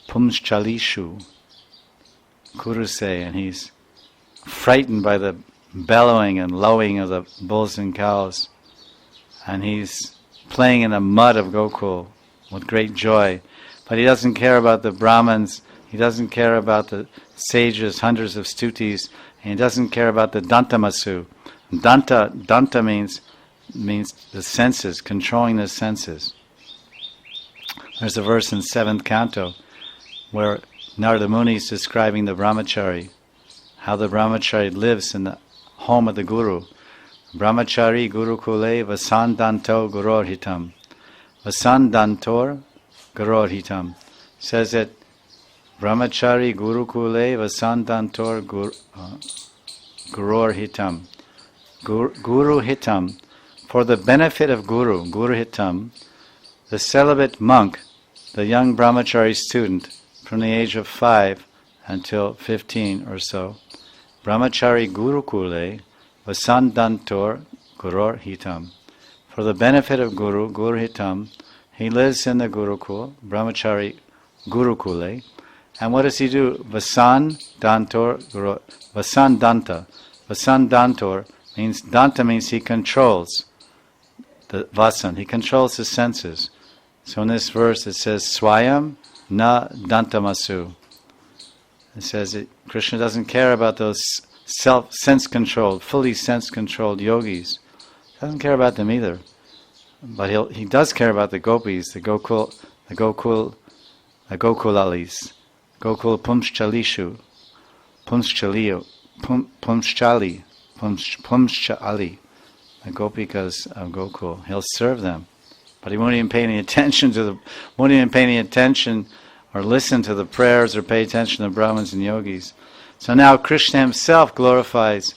Pumschalishu, Kuruse, and he's frightened by the bellowing and lowing of the bulls and cows. And he's playing in the mud of Gokul with great joy. But he doesn't care about the Brahmins, he doesn't care about the sages, hundreds of stutis, and he doesn't care about the Dantamasu. Danta means the senses, controlling the senses. There's a verse in 7th canto where Narada Muni is describing the brahmachari, how the brahmachari lives in the home of the guru. Brahmachari gurukule vasandanto gurorhitam. Vasandantor gurorhitam. Says that brahmachari gurukule vasandantor gurorhitam. Guru hitam. For the benefit of guru hitam, the celibate monk, the young brahmachari student, from the age of 5 until 15 or so, brahmachari gurukule vasandantor guror hitam. For the benefit of guru hitam, he lives in the gurukul, brahmachari gurukule, and what does he do? Vasandantor guror, vasandanta. Vasandantor means, danta means he controls the vasan, he controls the senses. So in this verse it says, Swayam na dantamasu. It says that Krishna doesn't care about those sense-controlled, fully sense-controlled yogis. He doesn't care about them either. But he does care about the gopis, the Gokulalis, Gokul Pumschalishu, Pumschali, the gopikas of Gokul. He'll serve them. But he won't even pay any attention or listen to the prayers or pay attention to Brahmins and yogis. So now Krishna himself glorifies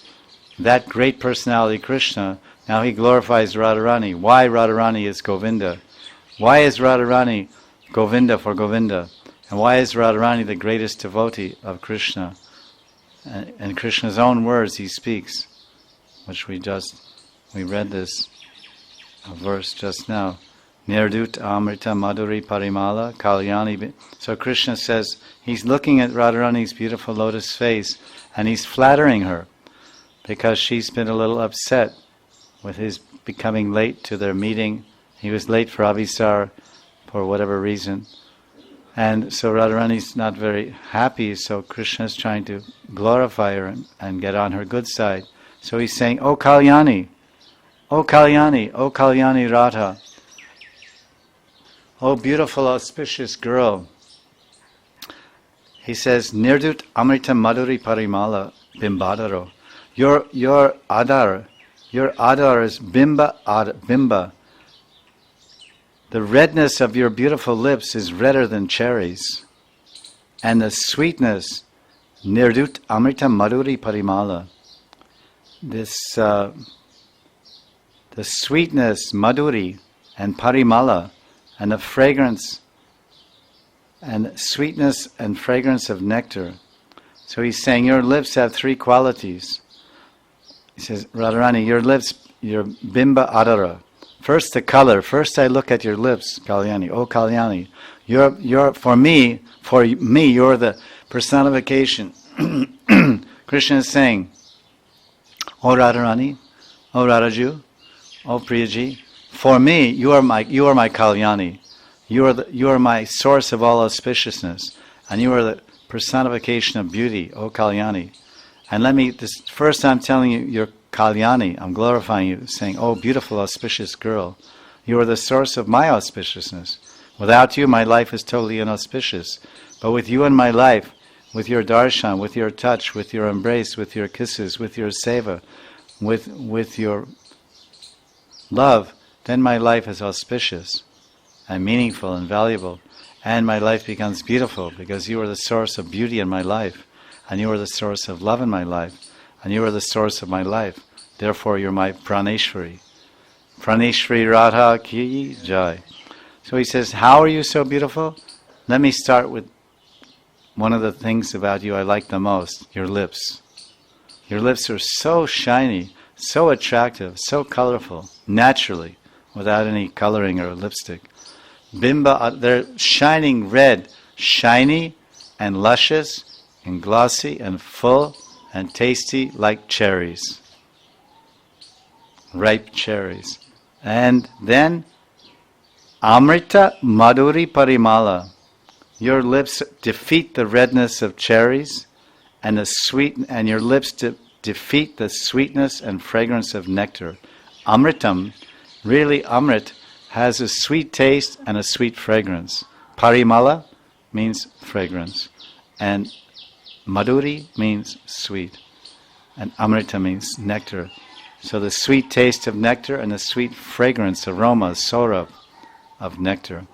that great personality Krishna. Now he glorifies Radharani. Why Radharani is Govinda? Why is Radharani Govinda for Govinda? And why is Radharani the greatest devotee of Krishna? And in Krishna's own words he speaks, which we read this verse just now. Nirdut Amrita Madhuri Parimala Kalyani. So Krishna says he's looking at Radharani's beautiful lotus face and he's flattering her because she's been a little upset with his becoming late to their meeting. He was late for Avisar for whatever reason. And so Radharani's not very happy, so Krishna's trying to glorify her and get on her good side. So he's saying, O Kalyani, O Kalyani, O Kalyani Radha, O beautiful auspicious girl. He says, Nirdut Amrita Madhuri Parimala Bimbadaro. Your adar is bimba. The redness of your beautiful lips is redder than cherries. And the sweetness, Nirdut Amrita Madhuri Parimala. The sweetness, Madhuri, and Parimala, and the fragrance, and sweetness and fragrance of nectar. So he's saying your lips have 3 qualities. He says, Radharani, your lips, your bimba adara. First the color. First I look at your lips, Kalyani. Oh Kalyani, you're for me, you're the personification. Krishna is saying, O Radharani, O Radhaju, O Priyaji, for me, you are my Kalyani. You are my source of all auspiciousness, and you are the personification of beauty, O Kalyani. And first I'm telling you, you're Kalyani. I'm glorifying you, saying, "Oh, beautiful, auspicious girl, you are the source of my auspiciousness. Without you, my life is totally inauspicious. But with you in my life, with your darshan, with your touch, with your embrace, with your kisses, with your seva, with your love, then my life is auspicious and meaningful and valuable, and my life becomes beautiful because you are the source of beauty in my life, and you are the source of love in my life, and you are the source of my life. Therefore, you're my Praneshwari. Praneshwari Radha ki jai." So he says, how are you so beautiful? Let me start with one of the things about you I like the most, your lips. Your lips are so shiny, so attractive, so colorful, naturally, without any coloring or lipstick. Bimba, they're shining red, shiny and luscious and glossy and full and tasty like cherries. Ripe cherries. And then Amrita Madhuri Parimala. Your lips defeat the redness of cherries, and your lips defeat the sweetness and fragrance of nectar. Amritam, really Amrit, has a sweet taste and a sweet fragrance. Parimala means fragrance, and Madhuri means sweet, and Amrita means nectar. So the sweet taste of nectar and the sweet fragrance, aroma, saurabh of nectar.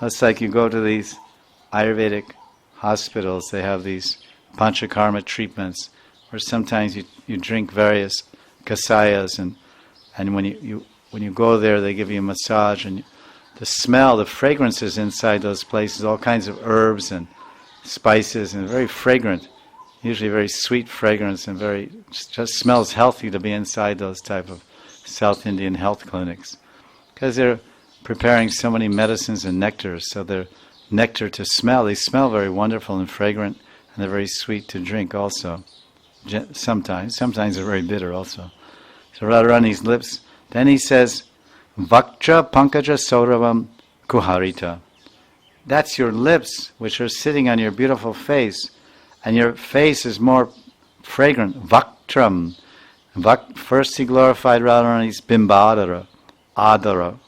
It's like you go to these Ayurvedic hospitals, they have these panchakarma treatments, where sometimes you drink various kasayas, and when you go there, they give you a massage, and the smell, the fragrances inside those places, all kinds of herbs and spices, and very fragrant, usually very sweet fragrance, and just smells healthy to be inside those type of South Indian health clinics, because they're preparing so many medicines and nectars, so they're nectar to smell. They smell very wonderful and fragrant, and they're very sweet to drink also. Sometimes they're very bitter also. So Radharani's lips. Then he says, Vaktra Pankaja Sauravam Kuharita. That's your lips, which are sitting on your beautiful face, and your face is more fragrant. Vaktram. First he glorified Radharani's Bimbadara. Adara.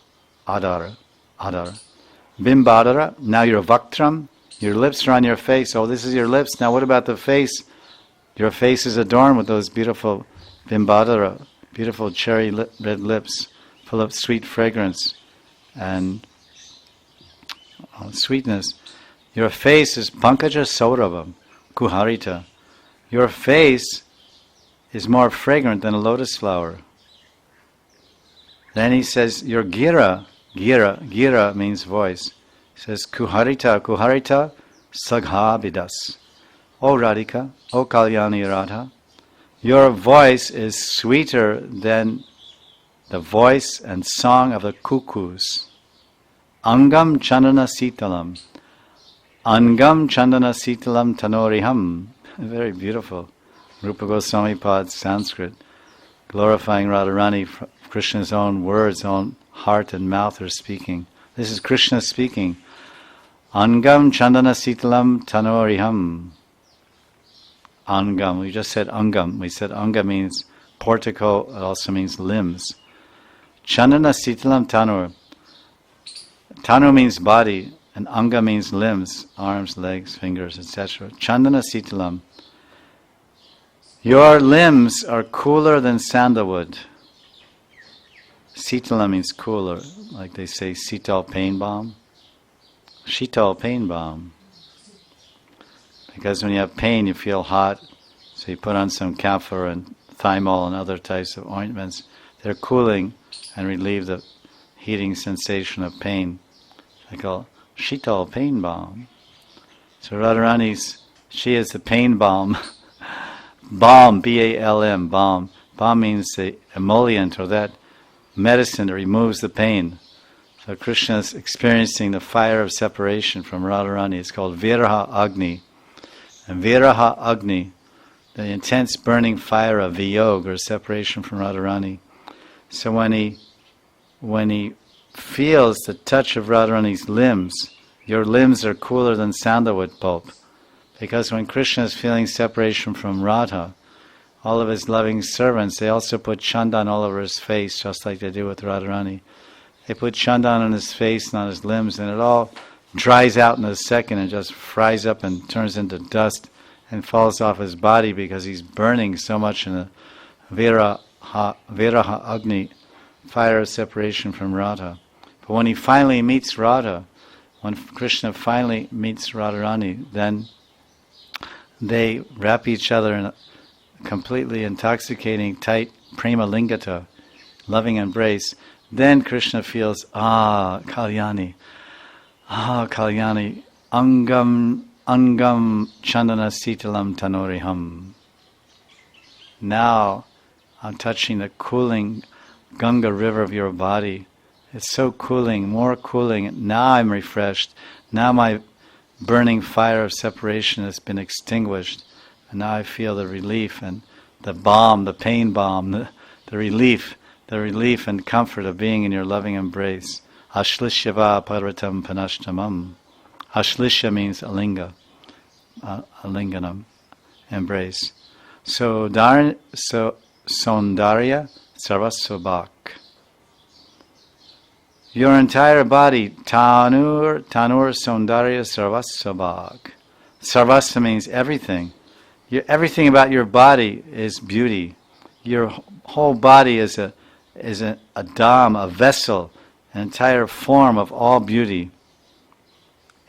Bimbadara. Now you're Vaktram. Your lips are on your face. Oh, this is your lips. Now what about the face? Your face is adorned with those beautiful Bimbadara, beautiful cherry red lips, full of sweet fragrance and sweetness. Your face is Pankaja Sauravam, Kuharita. Your face is more fragrant than a lotus flower. Then he says, your gira means voice. He says, Kuharita, Saghabidas. O Radhika, O Kalyani Radha, your voice is sweeter than the voice and song of the cuckoos. Angam Chandana Sitalam. Angam Chandana Sitalam Tanoriham. Very beautiful. Rupa Goswami Pad, Sanskrit, glorifying Radharani, Krishna's own words, own heart and mouth are speaking. This is Krishna speaking. Angam Chandana Sitalam Tanoriham. Angam, we just said Angam. We said Anga means portico, it also means limbs. Chandana Sitalam Tanur. Tanu means body, and Anga means limbs, arms, legs, fingers, etc. Chandana Sitalam. Your limbs are cooler than sandalwood. Sitala means cooler, like they say Sital pain balm. Shital pain balm. Because when you have pain, you feel hot, so you put on some camphor and thymol and other types of ointments. They're cooling and relieve the heating sensation of pain. They call Shital pain balm. So Radharani's, she is the pain balm. Balm, B-A-L-M, balm. Balm means the emollient, or that medicine that removes the pain. So Krishna is experiencing the fire of separation from Radharani. It's called Viraha Agni. And Viraha Agni, the intense burning fire of Viyog, or separation from Radharani. So when he feels the touch of Radharani's limbs, your limbs are cooler than sandalwood pulp. Because when Krishna is feeling separation from Radha, all of his loving servants, they also put chandan all over his face, just like they do with Radharani. They put chandan on his face and on his limbs, and it all dries out in a second and just fries up and turns into dust and falls off his body because he's burning so much in the Viraha Agni, fire of separation from Radha. But when he finally meets Radha, when Krishna finally meets Radharani, then they wrap each other in a completely intoxicating, tight prema lingata, loving embrace. Then Krishna feels, Kalyani, Kalyani, Angam angam chandana sitalam tanoriham. Now I'm touching the cooling Ganga river of your body. It's so cooling, more cooling. Now I'm refreshed. Now my burning fire of separation has been extinguished. And now I feel the relief and the balm, the pain balm, the relief and comfort of being in your loving embrace. Ashlishyava parvatam panashtamam. Ashlishya means alinga, alinganam, embrace. So Saundarya Sarvasvabhak. Your entire body, Tanur Saundarya Sarvasvabhak. Sarvasva means everything. Everything about your body is beauty. Your whole body is a dham, a vessel, an entire form of all beauty.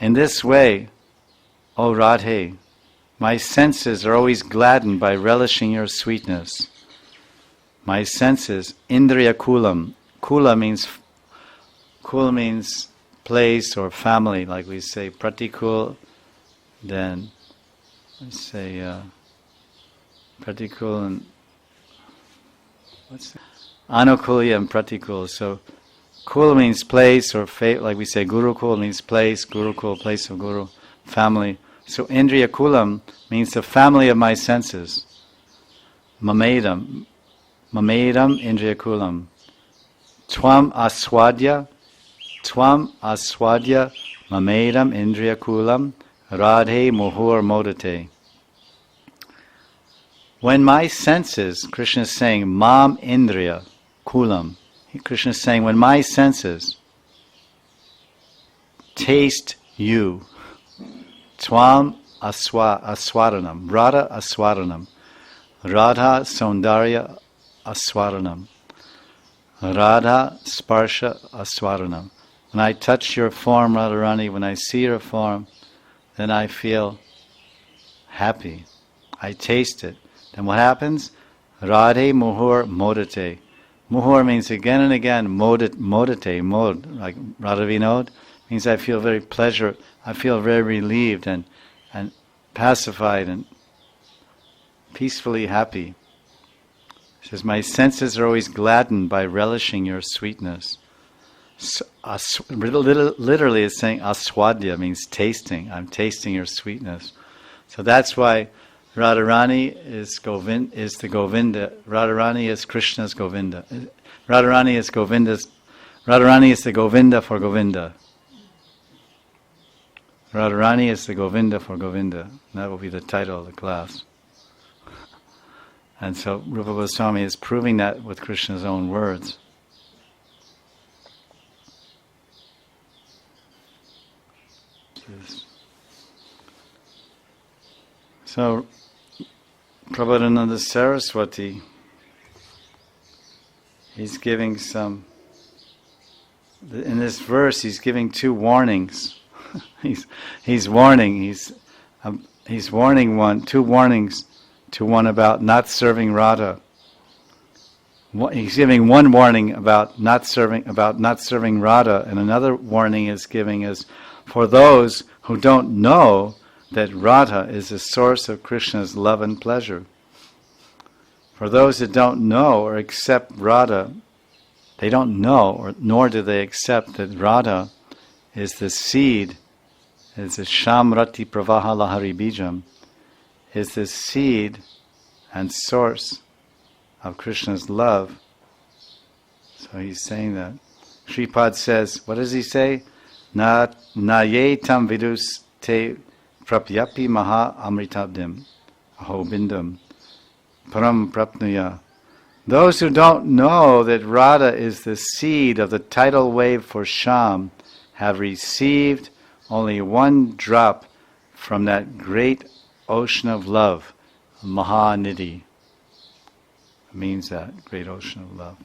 In this way, O Radhe, my senses are always gladdened by relishing your sweetness. My senses, Indriya Kulam. Kula means place or family, like we say Pratikul, then we say Pratikul and what's that? Anukulya and Pratikul. So Kula means place or like we say Gurukul means place, Gurukul, place of Guru, family. So Indriya Kulam means the family of my senses. Mamedam Indriya Kulam. Tvam aswadya mamedam Indriya Kulam radhe muhur modate. When my senses, Krishna is saying, mam Indriya Kulam. Krishna is saying, when my senses taste you, Tvam aswaranam, Radha aswaranam, Radha Saundarya aswaranam, Radha sparsha aswaranam. When I touch your form, Radharani, when I see your form, then I feel happy. I taste it. Then what happens? Radhe muhur modate. Muhur means again and again, modate, like Radha Vinod, means I feel very pleasure, I feel very relieved and pacified and peacefully happy. He says, my senses are always gladdened by relishing your sweetness. So, literally it's saying aswadya means tasting. I'm tasting your sweetness. So that's why Radharani is the Govinda. Radharani is Krishna's Govinda. Radharani is the Govinda for Govinda. Radharani is the Govinda for Govinda. That will be the title of the class. And so Rupa Goswami is proving that with Krishna's own words. So Prabhupada Saraswati, he's giving in this verse he's giving two warnings. he's warning, he's warning two warnings to one about not serving Radha. He's giving one warning about not serving Radha, and another warning is giving is for those who don't know that Radha is the source of Krishna's love and pleasure. For those that don't know or accept Radha, they don't know, nor do they accept that Radha is the seed, is the Shamrati Pravaha Lahari Bijam, is the seed and source of Krishna's love. So he's saying that. Shripad says, what does he say? Na ye tam vidus te prapyapi maha amritabdim ahobindam param prapnuya. Those who don't know that Radha is the seed of the tidal wave for Sham have received only one drop from that great ocean of love, Mahanidhi. Means that great ocean of love.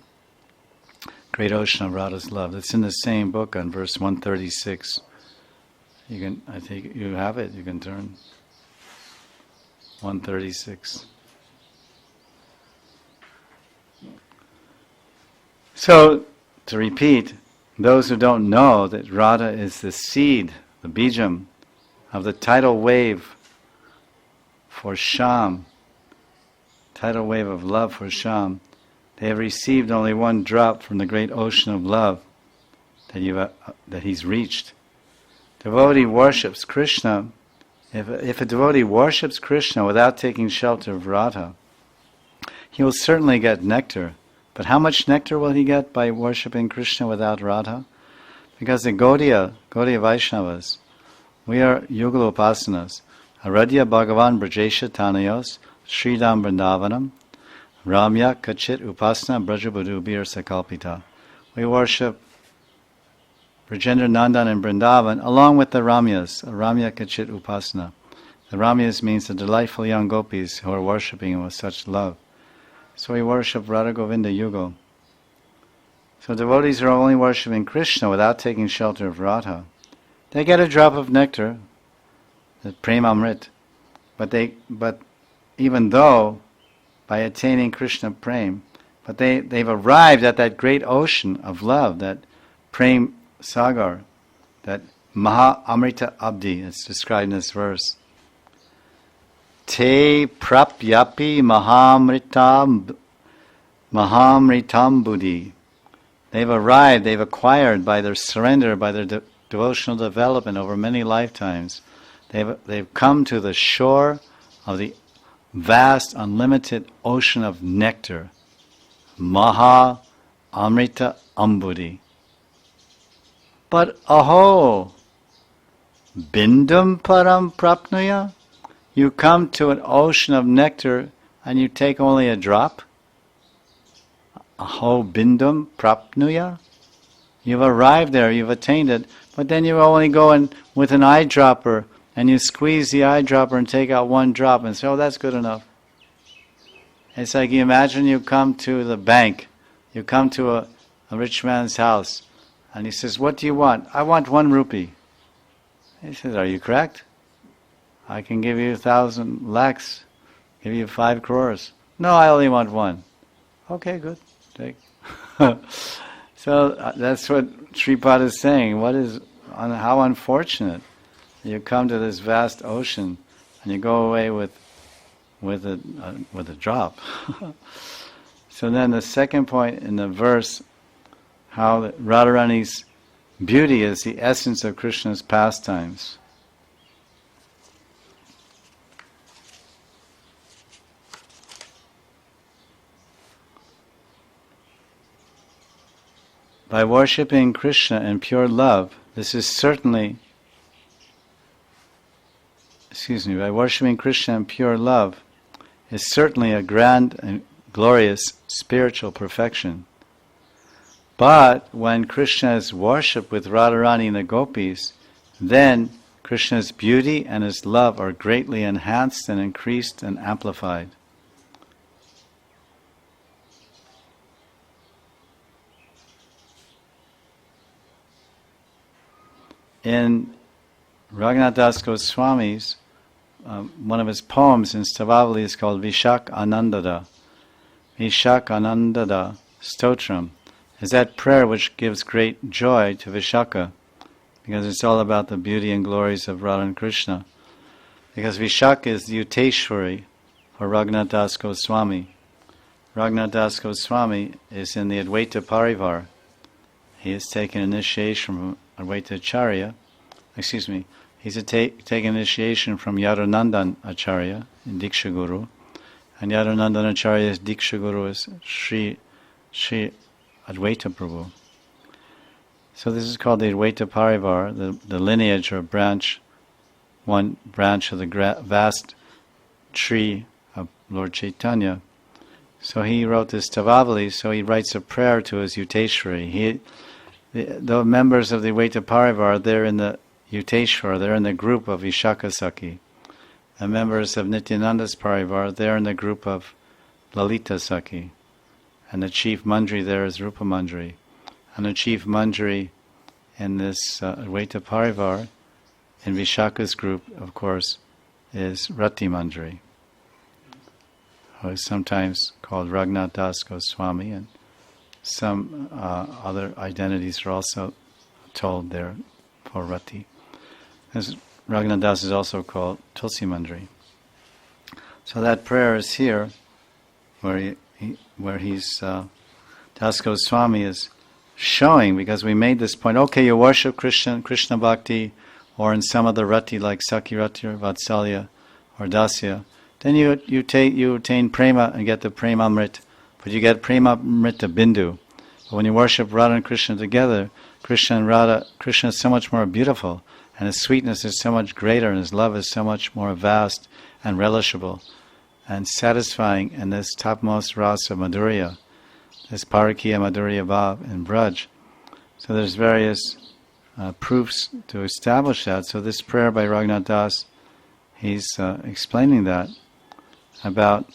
Great ocean of Radha's love. That's in the same book on verse 136. I think you have it, you can turn. 136. So, to repeat, those who don't know that Radha is the seed, the bijam, of the tidal wave for Sham, tidal wave of love for Sham, they have received only one drop from the great ocean of love that he's reached. Devotee worships Krishna. If a devotee worships Krishna without taking shelter of Radha, he will certainly get nectar. But how much nectar will he get by worshipping Krishna without Radha? Because the Gaudiya Vaishnavas, we are Yugala Upasanas. Aradhya Bhagavan Brajesha Tanayos Sridham Vrindavanam Ramya Kachit Upasana Brajabudubir Sakalpita. We worship Brajendra Nandan and Vrindavan along with the Ramyas, Ramya Kachit Upasana. The Ramyas means the delightful young gopis who are worshipping him with such love. So we worship Radha Govinda Yugal. So devotees are only worshipping Krishna without taking shelter of Radha. They get a drop of nectar, the Premamrit, but even though by attaining Krishna Prem, but they've arrived at that great ocean of love, that Prem Sagar, that Maha Amrita Abdi, it's described in this verse. Te prapyapi mahamritam buddhi. They've arrived, they've acquired by their surrender, by their devotional development over many lifetimes. They've come to the shore of the vast, unlimited ocean of nectar. Maha Amrita Ambudhi. But aho, bindum param prapnuya? You come to an ocean of nectar and you take only a drop? Aho bindum prapnuya? You've arrived there, you've attained it, but then you only go in with an eyedropper and you squeeze the eyedropper and take out one drop and say, oh, that's good enough. It's like you imagine you come to the bank, you come to a rich man's house, and he says, what do you want? I want 1 rupee. He says, are you cracked? I can give you 1,000 lakhs, give you 5 crores. No, I only want 1. Okay, good. Take. So that's what Sripad is saying. How unfortunate. You come to this vast ocean and you go away with a drop. So then the second point in the verse, how Radharani's beauty is the essence of Krishna's pastimes. By worshipping Krishna in pure love, by worshipping Krishna in pure love is certainly a grand and glorious spiritual perfection. But when Krishna is worshipped with Radharani and the gopis, then Krishna's beauty and his love are greatly enhanced and increased and amplified. In Raghunath Das Goswami's, one of his poems in Stavavali is called Vishak Anandada. Vishak Anandada Stotram is that prayer which gives great joy to Vishaka, because it's all about the beauty and glories of Radha and Krishna. Because Vishaka is the Uteshwari for Raghunath Das Goswami. Raghunath Das Goswami is in the Advaita Parivar. He has taken initiation from Advaita Acharya. He's taken initiation from Yadanandan Acharya in Diksha Guru. And Yadanandan Acharya's Diksha Guru is Sri Advaita Prabhu. So this is called the Advaita Parivar, the lineage or branch, one branch of the vast tree of Lord Chaitanya. So he wrote this Tavavali, so he writes a prayer to his Yuteshwari. The members of the Advaita Parivar, they're in the Yuteshwar, they're in the group of Vishaka Sakhi. The members of Nityananda's Parivar, they're in the group of Lalita Sakhi. And the chief Mandri there is Rupa Mandri. And the chief Mandri in this Advaita Parivar, in Vishaka's group, of course, is Rati Mandri, who is sometimes called Raghunath Das Goswami, and some other identities are also told there for Rati. As Raghunath Das is also called Tulsi Mandri. So that prayer is here, where Das Goswami is showing, because we made this point, okay, you worship Krishna Bhakti, or in some other rati like Sakhi Rati or Vatsalya or Dasya, then you attain Prema and get the Prema Amrit, but you get Prema Amrita Bindu. But when you worship Radha and Krishna together, Krishna and Radha, Krishna is so much more beautiful, and his sweetness is so much greater, and his love is so much more vast and relishable and satisfying in this topmost rasa Madhurya, this Parakiya Madhurya Bhav in Braj. So there's various proofs to establish that. So this prayer by Raghunath Das, he's explaining that about,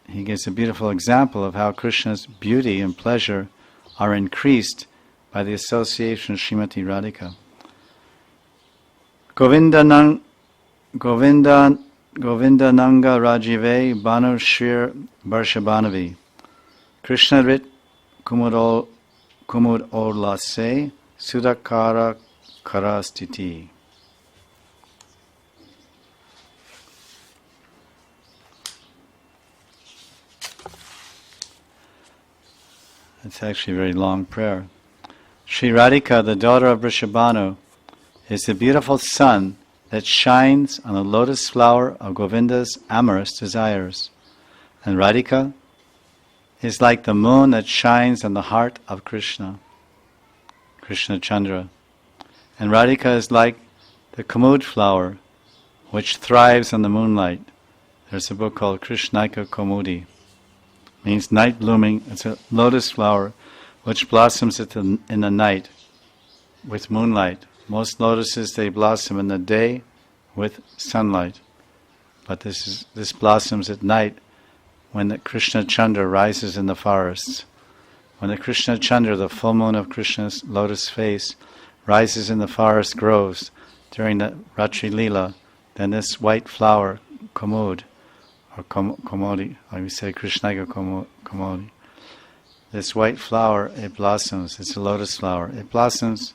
he gives a beautiful example of how Krishna's beauty and pleasure are increased by the association of Srimati Radhika. Govinda Nanga Rajive Banu Shir Barshabanavi Krishna Rit Kumud Olase Sudakara Karastiti. It's actually a very long prayer. Sri Radhika, the daughter of Vrishabhanu, is the beautiful sun that shines on the lotus flower of Govinda's amorous desires. And Radhika is like the moon that shines on the heart of Krishna, Krishna Chandra. And Radhika is like the Kumud flower, which thrives on the moonlight. There's a book called Krishnaika Kumudi. Means night blooming. It's a lotus flower which blossoms in the night with moonlight. Most lotuses, they blossom in the day with sunlight. But this blossoms at night when the Krishna Chandra rises in the forests. When the Krishna Chandra, the full moon of Krishna's lotus face, rises in the forest groves during the Ratri Leela, then this white flower, Kumud, or Komodi, like we say Krishnaika Komodi, this white flower, it blossoms. It's a lotus flower. It blossoms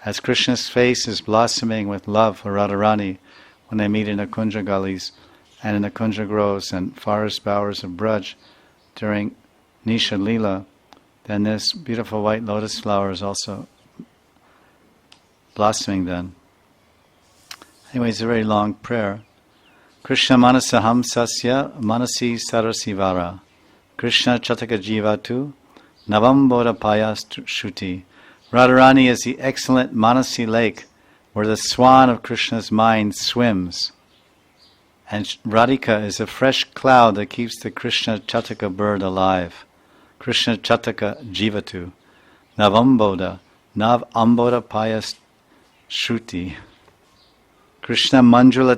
as Krishna's face is blossoming with love for Radharani when they meet in the Kunja gullies and in the Kunja groves and forest bowers of Braj during Nisha Leela, then this beautiful white lotus flower is also blossoming then. Anyway, it's a very long prayer. Krishna manasaham sasya manasi sarasivara Krishna chataka jivatu navam bodhapaya shuti. Radharani is the excellent Manasi lake where the swan of Krishna's mind swims. And Radhika is a fresh cloud that keeps the Krishna Chataka bird alive. Krishna Chataka Jivatu. Navamboda. Nav Amboda Payas Shruti. Krishna Manjula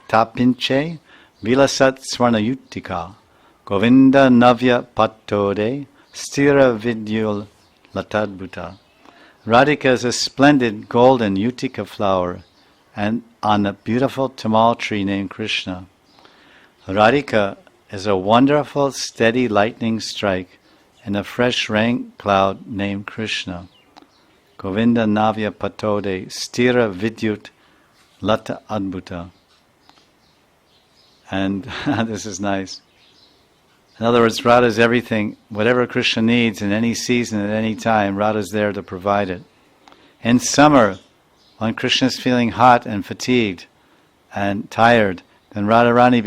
Tapinche Vilasat Swarnayutika. Govinda Navya Patode Stira Vidyul Latadbhuta. Radhika is a splendid golden utika flower and on a beautiful tamal tree named Krishna. Radhika is a wonderful steady lightning strike in a fresh rain cloud named Krishna. Govinda Navya Patode Stira Vidyut Lata Adbhuta. And this is nice. In other words, Radha is everything. Whatever Krishna needs in any season, at any time, Radha is there to provide it. In summer, when Krishna is feeling hot and fatigued and tired, then Radharani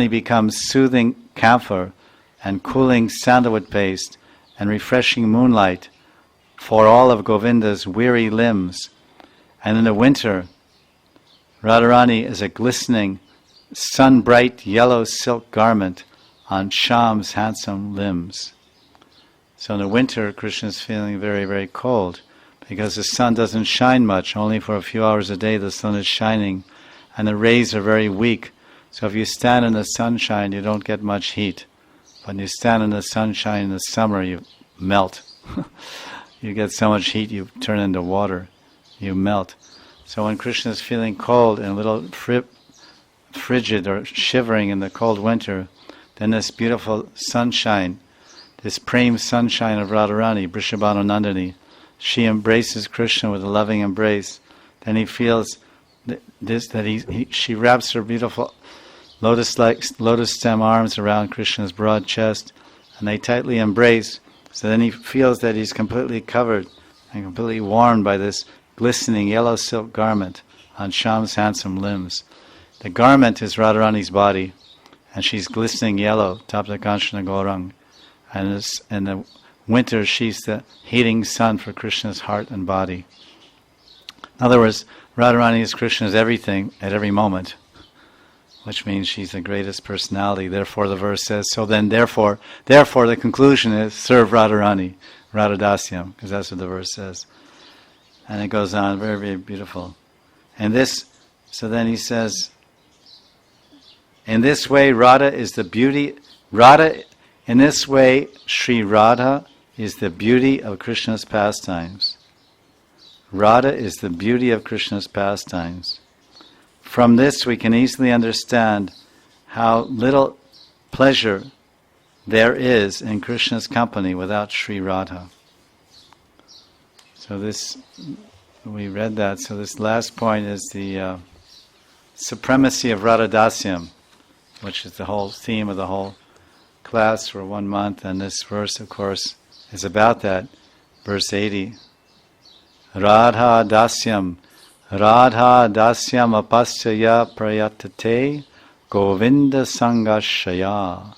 becomes soothing camphor and cooling sandalwood paste and refreshing moonlight for all of Govinda's weary limbs. And in the winter, Radharani is a glistening, sun-bright yellow silk garment on Sham's handsome limbs. So in the winter, Krishna is feeling very, very cold because the sun doesn't shine much. Only for a few hours a day the sun is shining and the rays are very weak. So if you stand in the sunshine, you don't get much heat. When you stand in the sunshine in the summer, you melt. You get so much heat, you turn into water. You melt. So when Krishna is feeling cold and a little frigid or shivering in the cold winter, then this beautiful sunshine, this prem sunshine of Radharani, Vrishabhanu Nandini, she embraces Krishna with a loving embrace. then he feels she wraps her beautiful lotus stem arms around Krishna's broad chest, and they tightly embrace. So then he feels that he's completely covered and completely warmed by this glistening yellow silk garment on Shyam's handsome limbs. The garment is Radharani's body, and she's glistening yellow, Tapta Kanchana Gaurang. And in the winter, she's the heating sun for Krishna's heart and body. In other words, Radharani is Krishna's everything at every moment, which means she's the greatest personality. Therefore, the verse says, so then therefore the conclusion is, serve Radharani, Radhadasyam, because that's what the verse says. And it goes on, very, very beautiful. And so then he says, in this way, Radha is the beauty, in this way, Sri Radha is the beauty of Krishna's pastimes. Radha is the beauty of Krishna's pastimes. From this we can easily understand how little pleasure there is in Krishna's company without Sri Radha. So we read that. So this last point is the supremacy of Radhadasyam, which is the whole theme of the whole class for 1 month. And this verse, of course, is about that. Verse 80. Radhadasyam apasyaya prayatate Govinda sangashaya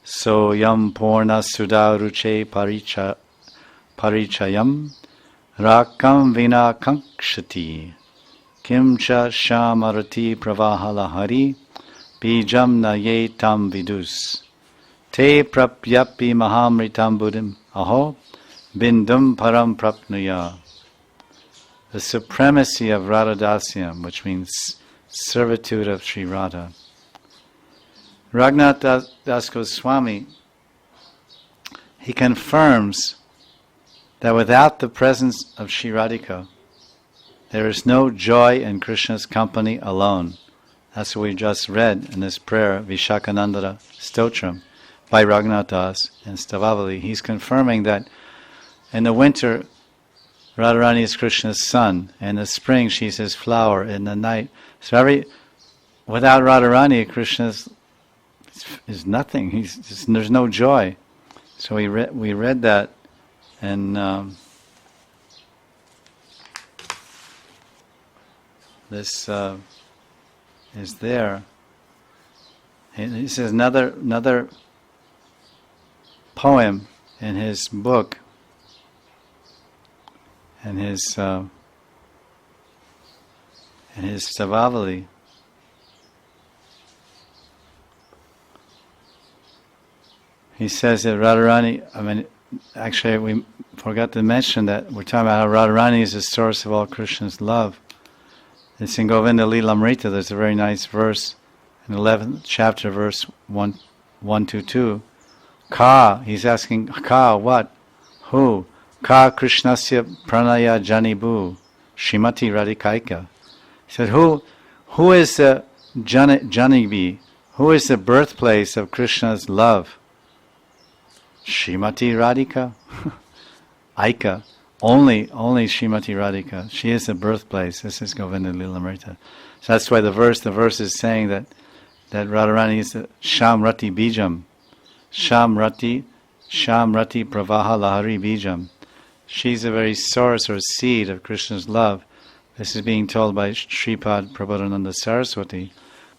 soyam purna sudaruche parichayam rakam vina kankshati kimcha shamarati pravahalahari bijam naye tam vidus te prapyapi mahamritam buddhim aho bindum param prapnuya. The supremacy of Radhadasyam, which means servitude of Sri Radha. Raghunath Das Goswami, he confirms that without the presence of Sri Radhika, there is no joy in Krishna's company alone. That's what we just read in this prayer, Vishakhanandara Stotram, by Raghunath Das in Stavavali. He's confirming that in the winter, Radharani is Krishna's sun. In the spring, she's his flower. In the night, so without Radharani, Krishna is nothing. There's no joy. So we read that, and this is there. And he says another poem in his book. In his Stavavali, he says that Radharani, actually we forgot to mention that we're talking about how Radharani is the source of all Krishna's love. It's in Govinda Lilamrita, there's a very nice verse, in 11th chapter, verse 1 to 2. Ka, he's asking, Ka, what? Who? Ka Krishnasya pranaya janibu Shrimati Radhikaika. He said, who is the Janibi? Who is the birthplace of Krishna's love? Shrimati Radhika. Aika. Only Shrimati Radhika. She is the birthplace. This is Govinda Lilamrita. So that's why the verse is saying that Radharani is the Shamrati Bijam. Shamrati Pravaha Lahari Bijam. She's the very source or seed of Krishna's love. This is being told by Shripad Prabodhananda Saraswati.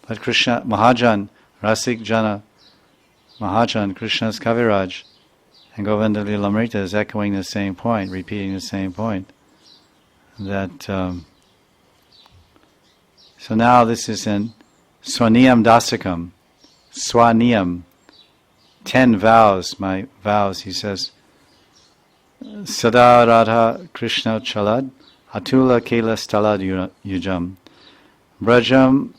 But Krishna, Mahajan, Rasik Jana, Mahajan, Krishna's Kaviraj, and Govinda Lilamrita is echoing the same point, repeating the same point. That so now this is in Swaniyam Dasakam, Swaniyam, 10 vows, my vows, he says, Sada Radha Krishna Chalad Atula Kela Stalad Yujam Brajam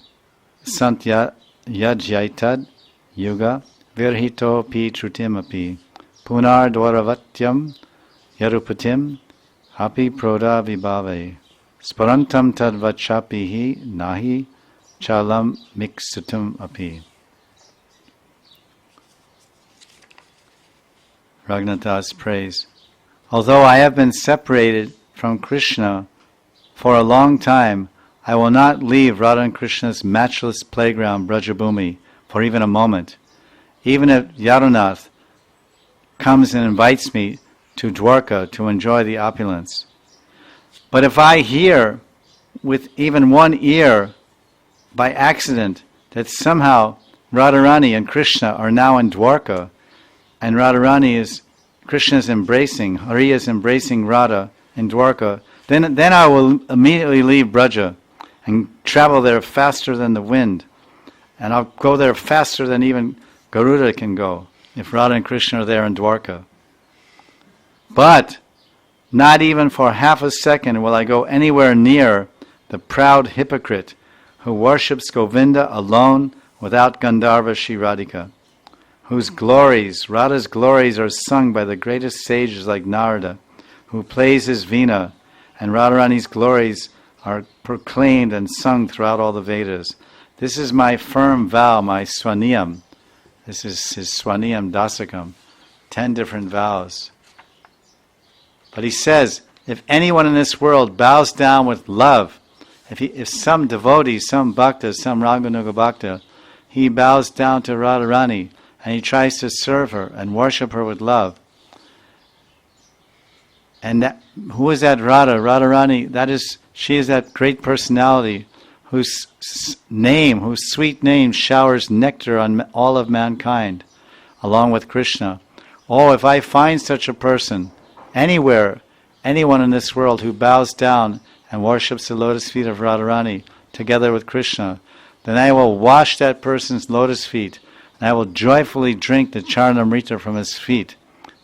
Santya Yajyaitad Yuga Virhito Pi Trutimapi Punar Dwaravatyam Yarupatim Hapi Proda Vibhave Sparantam Tadvachapihi Nahi Chalam Miksutum Api. Raghunath Das prays. Although I have been separated from Krishna For a long time, I will not leave Radha and Krishna's matchless playground, Brajabhumi, for even a moment. Even if Yadunath comes and invites me to Dwarka to enjoy the opulence. But if I hear with even one ear by accident that somehow Radharani and Krishna are now in Dwarka, and Krishna is embracing, Hari is embracing Radha in Dwarka, then I will immediately leave Braja and travel there faster than the wind. And I'll go there faster than even Garuda can go, if Radha and Krishna are there in Dwarka. But not even for half a second will I go anywhere near the proud hypocrite who worships Govinda alone without Gandharva Shri Radhika, whose glories, Radha's glories, are sung by the greatest sages like Narada, who plays his veena, and Radharani's glories are proclaimed and sung throughout all the Vedas. This is my firm vow, my swaniyam. This is his swaniyam dasakam, 10 different vows. But he says, if anyone in this world bows down with love, if some devotee, some bhakta, some Raganuga bhakta, he bows down to Radharani and he tries to serve her and worship her with love. And who is that Radha? Radharani, she is that great personality whose sweet name showers nectar on all of mankind, along with Krishna. Oh, if I find such a person anywhere, anyone in this world who bows down and worships the lotus feet of Radharani together with Krishna, then I will wash that person's lotus feet, and I will joyfully drink the charnamrita from his feet.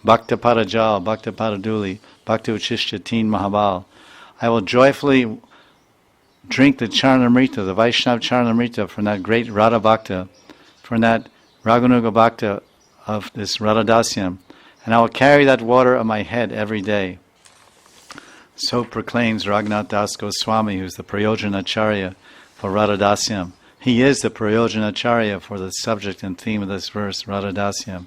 Bhakta Parajal, Bhakta Paraduli, Bhakta Uchishta Teen Mahabal. I will joyfully drink the charnamrita, the Vaishnav charnamrita from that great Radha Bhakta, from that Raganuga Bhakta of this Radhadasyam, and I will carry that water on my head every day. So proclaims Raghunath Das Goswami, who's the Prayojanacharya for Radhadasyam. He is the Prayojanacharya for the subject and theme of this verse, Radhadasyam,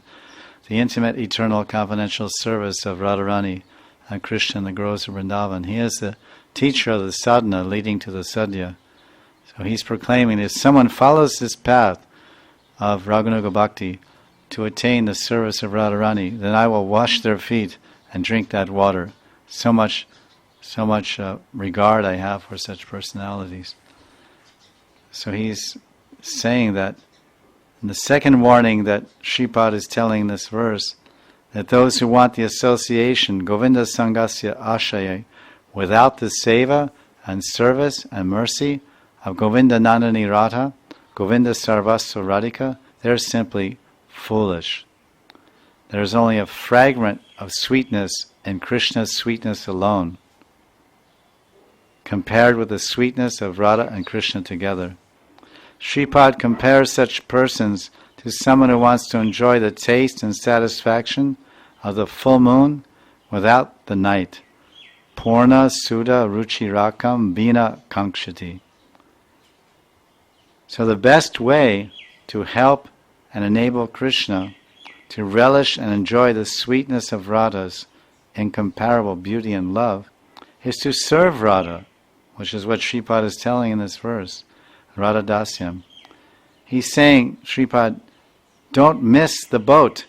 the intimate, eternal, confidential service of Radharani and Krishna in the groves of Vrindavan. He is the teacher of the sadhana leading to the sadhya. So he's proclaiming, if someone follows this path of Raganuga Bhakti to attain the service of Radharani, then I will wash their feet and drink that water. So much regard I have for such personalities. So he's saying that in the second warning that Shripad is telling in this verse, that those who want the association, Govinda Sangasya Ashaya, without the seva and service and mercy of Govinda Nandani Radha, Govinda Sarvasva Radhika, they're simply foolish. There's only a fragment of sweetness in Krishna's sweetness alone, compared with the sweetness of Radha and Krishna together. Shripad compares such persons to someone who wants to enjoy the taste and satisfaction of the full moon without the night. Purna Sudha Ruchi Rakam Bina Kankshati. So the best way to help and enable Krishna to relish and enjoy the sweetness of Radha's incomparable beauty and love is to serve Radha, which is what Shripad is telling in this verse, Radha Dasyam. He's saying, Shripad, don't miss the boat.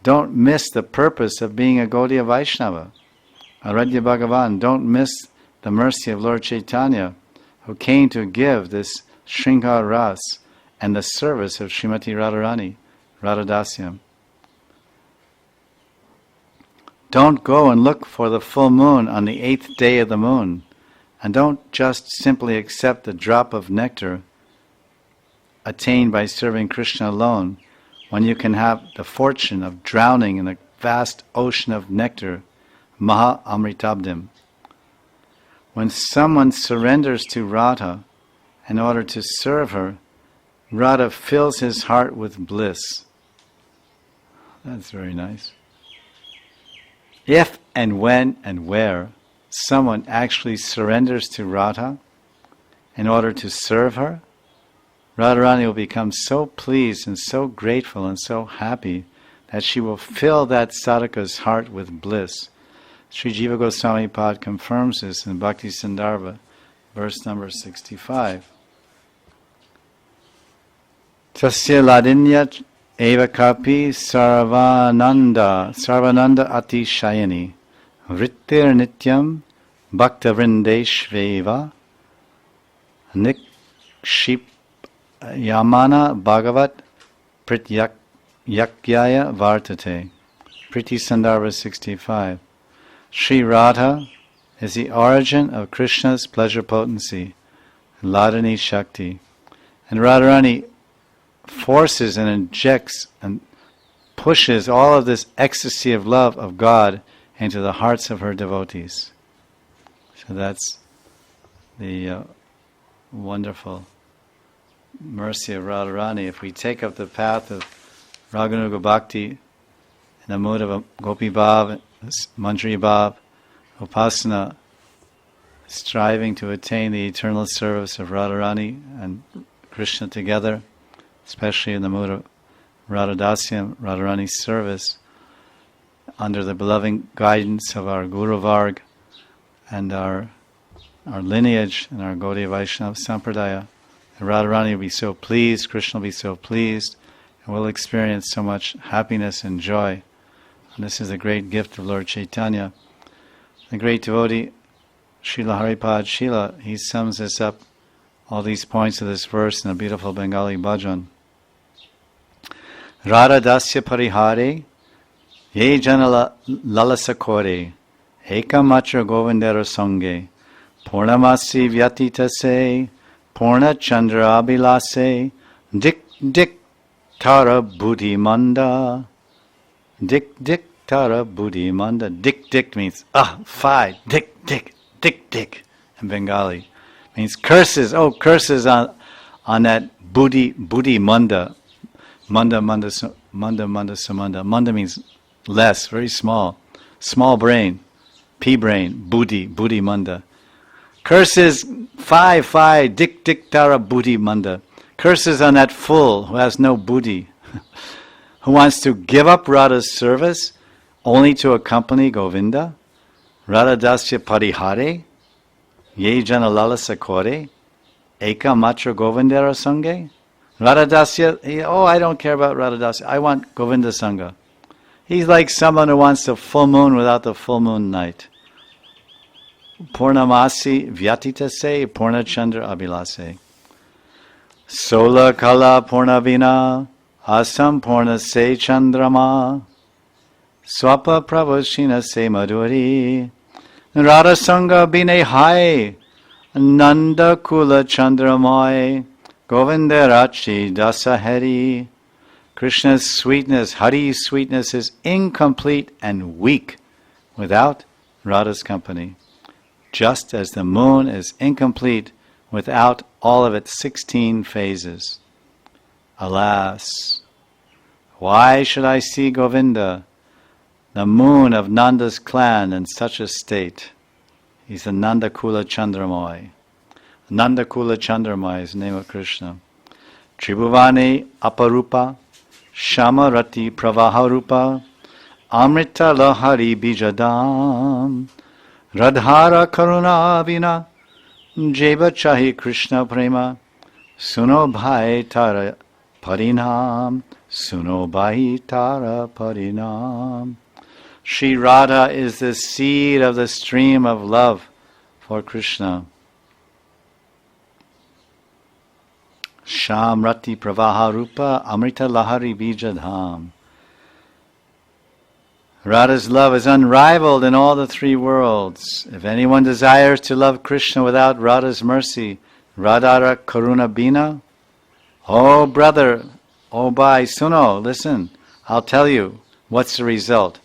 Don't miss the purpose of being a Gaudiya Vaishnava. Aradhya Bhagavan, don't miss the mercy of Lord Chaitanya, who came to give this Shringar Ras and the service of Srimati Radharani, Radha Dasyam. Don't go and look for the full moon on the 8th day of the moon, and don't just simply accept the drop of nectar attained by serving Krishna alone, when you can have the fortune of drowning in the vast ocean of nectar, Maha Amritabdim. When someone surrenders to Radha in order to serve her, Radha fills his heart with bliss. That's very nice. If and when and where someone actually surrenders to Radha in order to serve her, Radharani will become so pleased and so grateful and so happy that she will fill that sadhaka's heart with bliss. Sri Jiva Goswami Pad confirms this in Bhakti Sandarbha. verse number 65. Tasya ladinyat eva kapi sarvananda ati shayani vrittir nityam bhakta vrindeshveva nikship yamana bhagavat prityakyaya vartate. Priti Sandarbha 65. Sri Radha is the origin of Krishna's pleasure potency, Ladini Shakti. And Radharani forces and injects and pushes all of this ecstasy of love of God into the hearts of her devotees. So that's the wonderful mercy of Radharani. If we take up the path of Raganuga Bhakti in the mood of a Gopi Bhav, Manjari Bhav, Upasana, striving to attain the eternal service of Radharani and Krishna together, especially in the mood of Radhadasyam, Radharani's service, under the beloved guidance of our Guru Varg and our lineage and our Gaudiya Vaishnava Sampradaya. And Radharani will be so pleased, Krishna will be so pleased, and we'll experience so much happiness and joy. And this is a great gift of Lord Chaitanya. The great devotee, Srila Haripad Srila, he sums this up, all these points of this verse in a beautiful Bengali bhajan. Radha dasya parihare, ye jana lalasa kore, eka matra govindera sange, purnamasi vyatita se, purna chandra abhilase, dik dik tara buddhi manda. Dik dik tara buddhi manda. Dik dik means fie. Dik dik dik dik in Bengali means curses. Oh, curses on that buddhi manda. Manda samanda. Manda means less, very small. Small brain. Pea brain. Buddhi manda. Curses fie. Dik dik tara buddhi manda. Curses on that fool who has no buddhi. Who wants to give up Radha's service only to accompany Govinda? Radha dasya parihare, ye jana lalasa kore, eka matra govindera sange. Radha dasya, I don't care about Radha dasya, I want Govinda sangha. He's like someone who wants the full moon without the full moon night. Purnamasi vyatita se, purna chandra abhilase. Sola kala purnavina, asam purna se chandrama, swapa pravashina se madhuri, radha sangha bine hai, nanda kula chandramai, govinda rachi dasahari. Krishna's sweetness, Hari's sweetness is incomplete and weak without Radha's company, just as the moon is incomplete without all of its 16 phases. Alas, why should I see Govinda, the moon of Nanda's clan, in such a state? He's the Nanda Kula Chandramoy. Nanda Kula Chandramoy is the name of Krishna. Tribhuvane Aparupa, Shamarati Pravaharupa, Amrita Lahari Bijadam, Radhara Karuna Avina, Jeva Chahi Krishna Prema, Suno Bhai Tara Parinam, Suno Bhai Tara Parinam. Sri Radha is the seed of the stream of love for Krishna. Shamrati Pravaha Rupa Amrita Lahari Bijadham. Radha's love is unrivaled in all the three worlds. If anyone desires to love Krishna without Radha's mercy, Radhara Karuna Bina, oh brother, oh bhai, suno, listen, I'll tell you what's the result.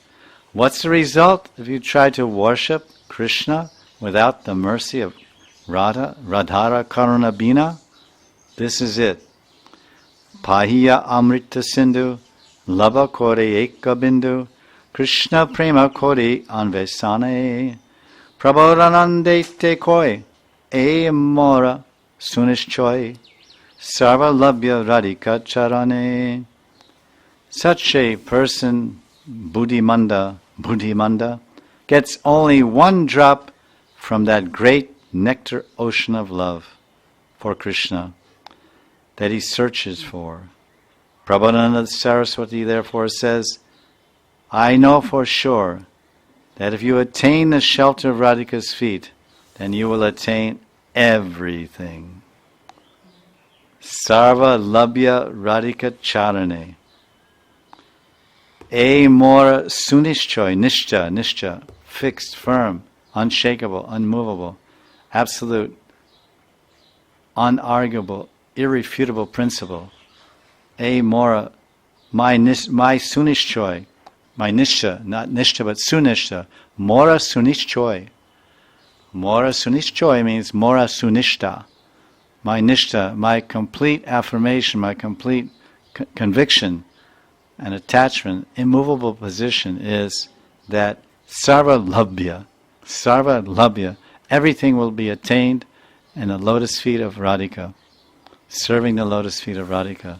What's the result if you try to worship Krishna without the mercy of Radha, Radhara Karuna Bina? This is it. Pahiya Amrita Sindhu, Lava Kore Eka Bindu, Krishna Prema Kori Anvesane, Prabodhanande Te Koi, E Mora Sunishchoy, Sarva Labhya Radhika Charane. Such a person, Buddhimanda, gets only one drop from that great nectar ocean of love for Krishna that he searches for. Prabhupada Saraswati therefore says, I know for sure that if you attain the shelter of Radhika's feet, then you will attain everything. Sarva labhya Radhika charane. A more sunishchoy, nishcha, fixed, firm, unshakable, unmovable, absolute, unarguable, irrefutable principle. A mora, my sunishchoy, my nishcha, not nishcha but sunishcha, mora sunishchoy. Mora sunishchoy means mora sunishta. My nishta, my complete affirmation, my complete conviction and attachment, immovable position is that sarva labhya, everything will be attained in the lotus feet of Radhika, serving the lotus feet of Radhika.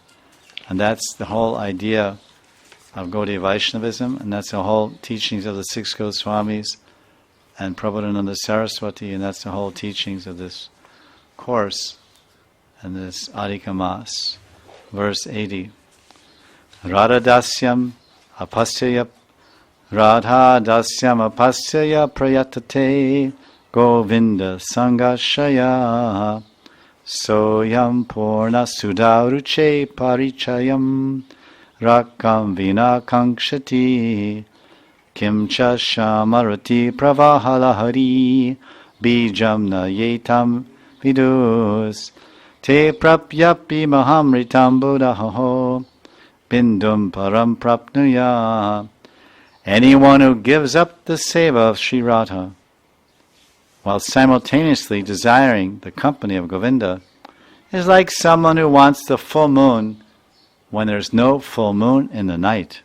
And that's the whole idea of Gaudiya Vaishnavism, and that's the whole teachings of the six Goswamis and Prabhupada Saraswati, and that's the whole teachings of this course and this Adhika Mas. Verse 80. Radha dasyam apasyaya prayatate Govinda sangashaya soyam purna sudaruche parichayam rakam vina kankshati kimcha shamarati pravahalahari bijam na yetam vidus te prapyapi mahamritam buddhaho bindum param prapnuya. Anyone who gives up the seva of Sri Radha while simultaneously desiring the company of Govinda is like someone who wants the full moon when there's no full moon in the night.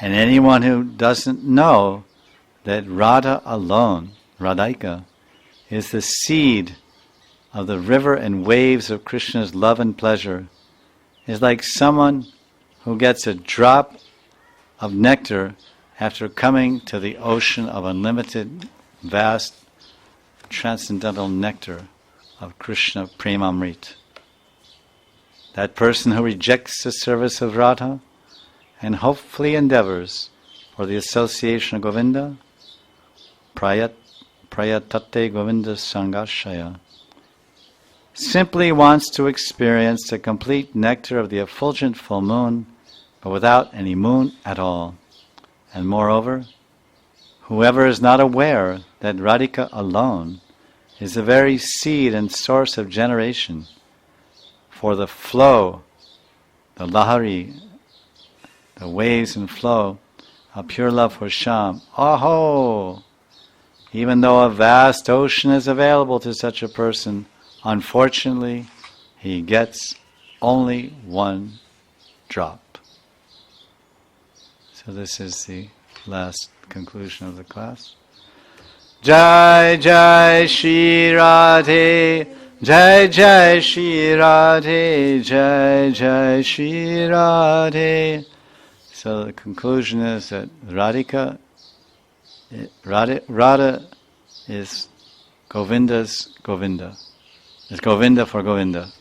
And anyone who doesn't know that Radha alone, Radhika, is the seed of the river and waves of Krishna's love and pleasure is like someone who gets a drop of nectar after coming to the ocean of unlimited, vast, transcendental nectar of Krishna Premamrit. That person who rejects the service of Radha and hopefully endeavors for the association of Govinda, prayatate Govinda sangashaya, simply wants to experience the complete nectar of the effulgent full moon, but without any moon at all. And moreover, whoever is not aware that Radhika alone is the very seed and source of generation for the flow, the lahari, the waves and flow of pure love for Shyam. Aho! Even though a vast ocean is available to such a person, unfortunately, he gets only one drop. So this is the last conclusion of the class. Jai Jai Shri Radhe, Jai Jai Shri Radhe, Jai Jai Shri Radhe. So the conclusion is that Radha is Govinda's Govinda. It's Govinda for Govinda.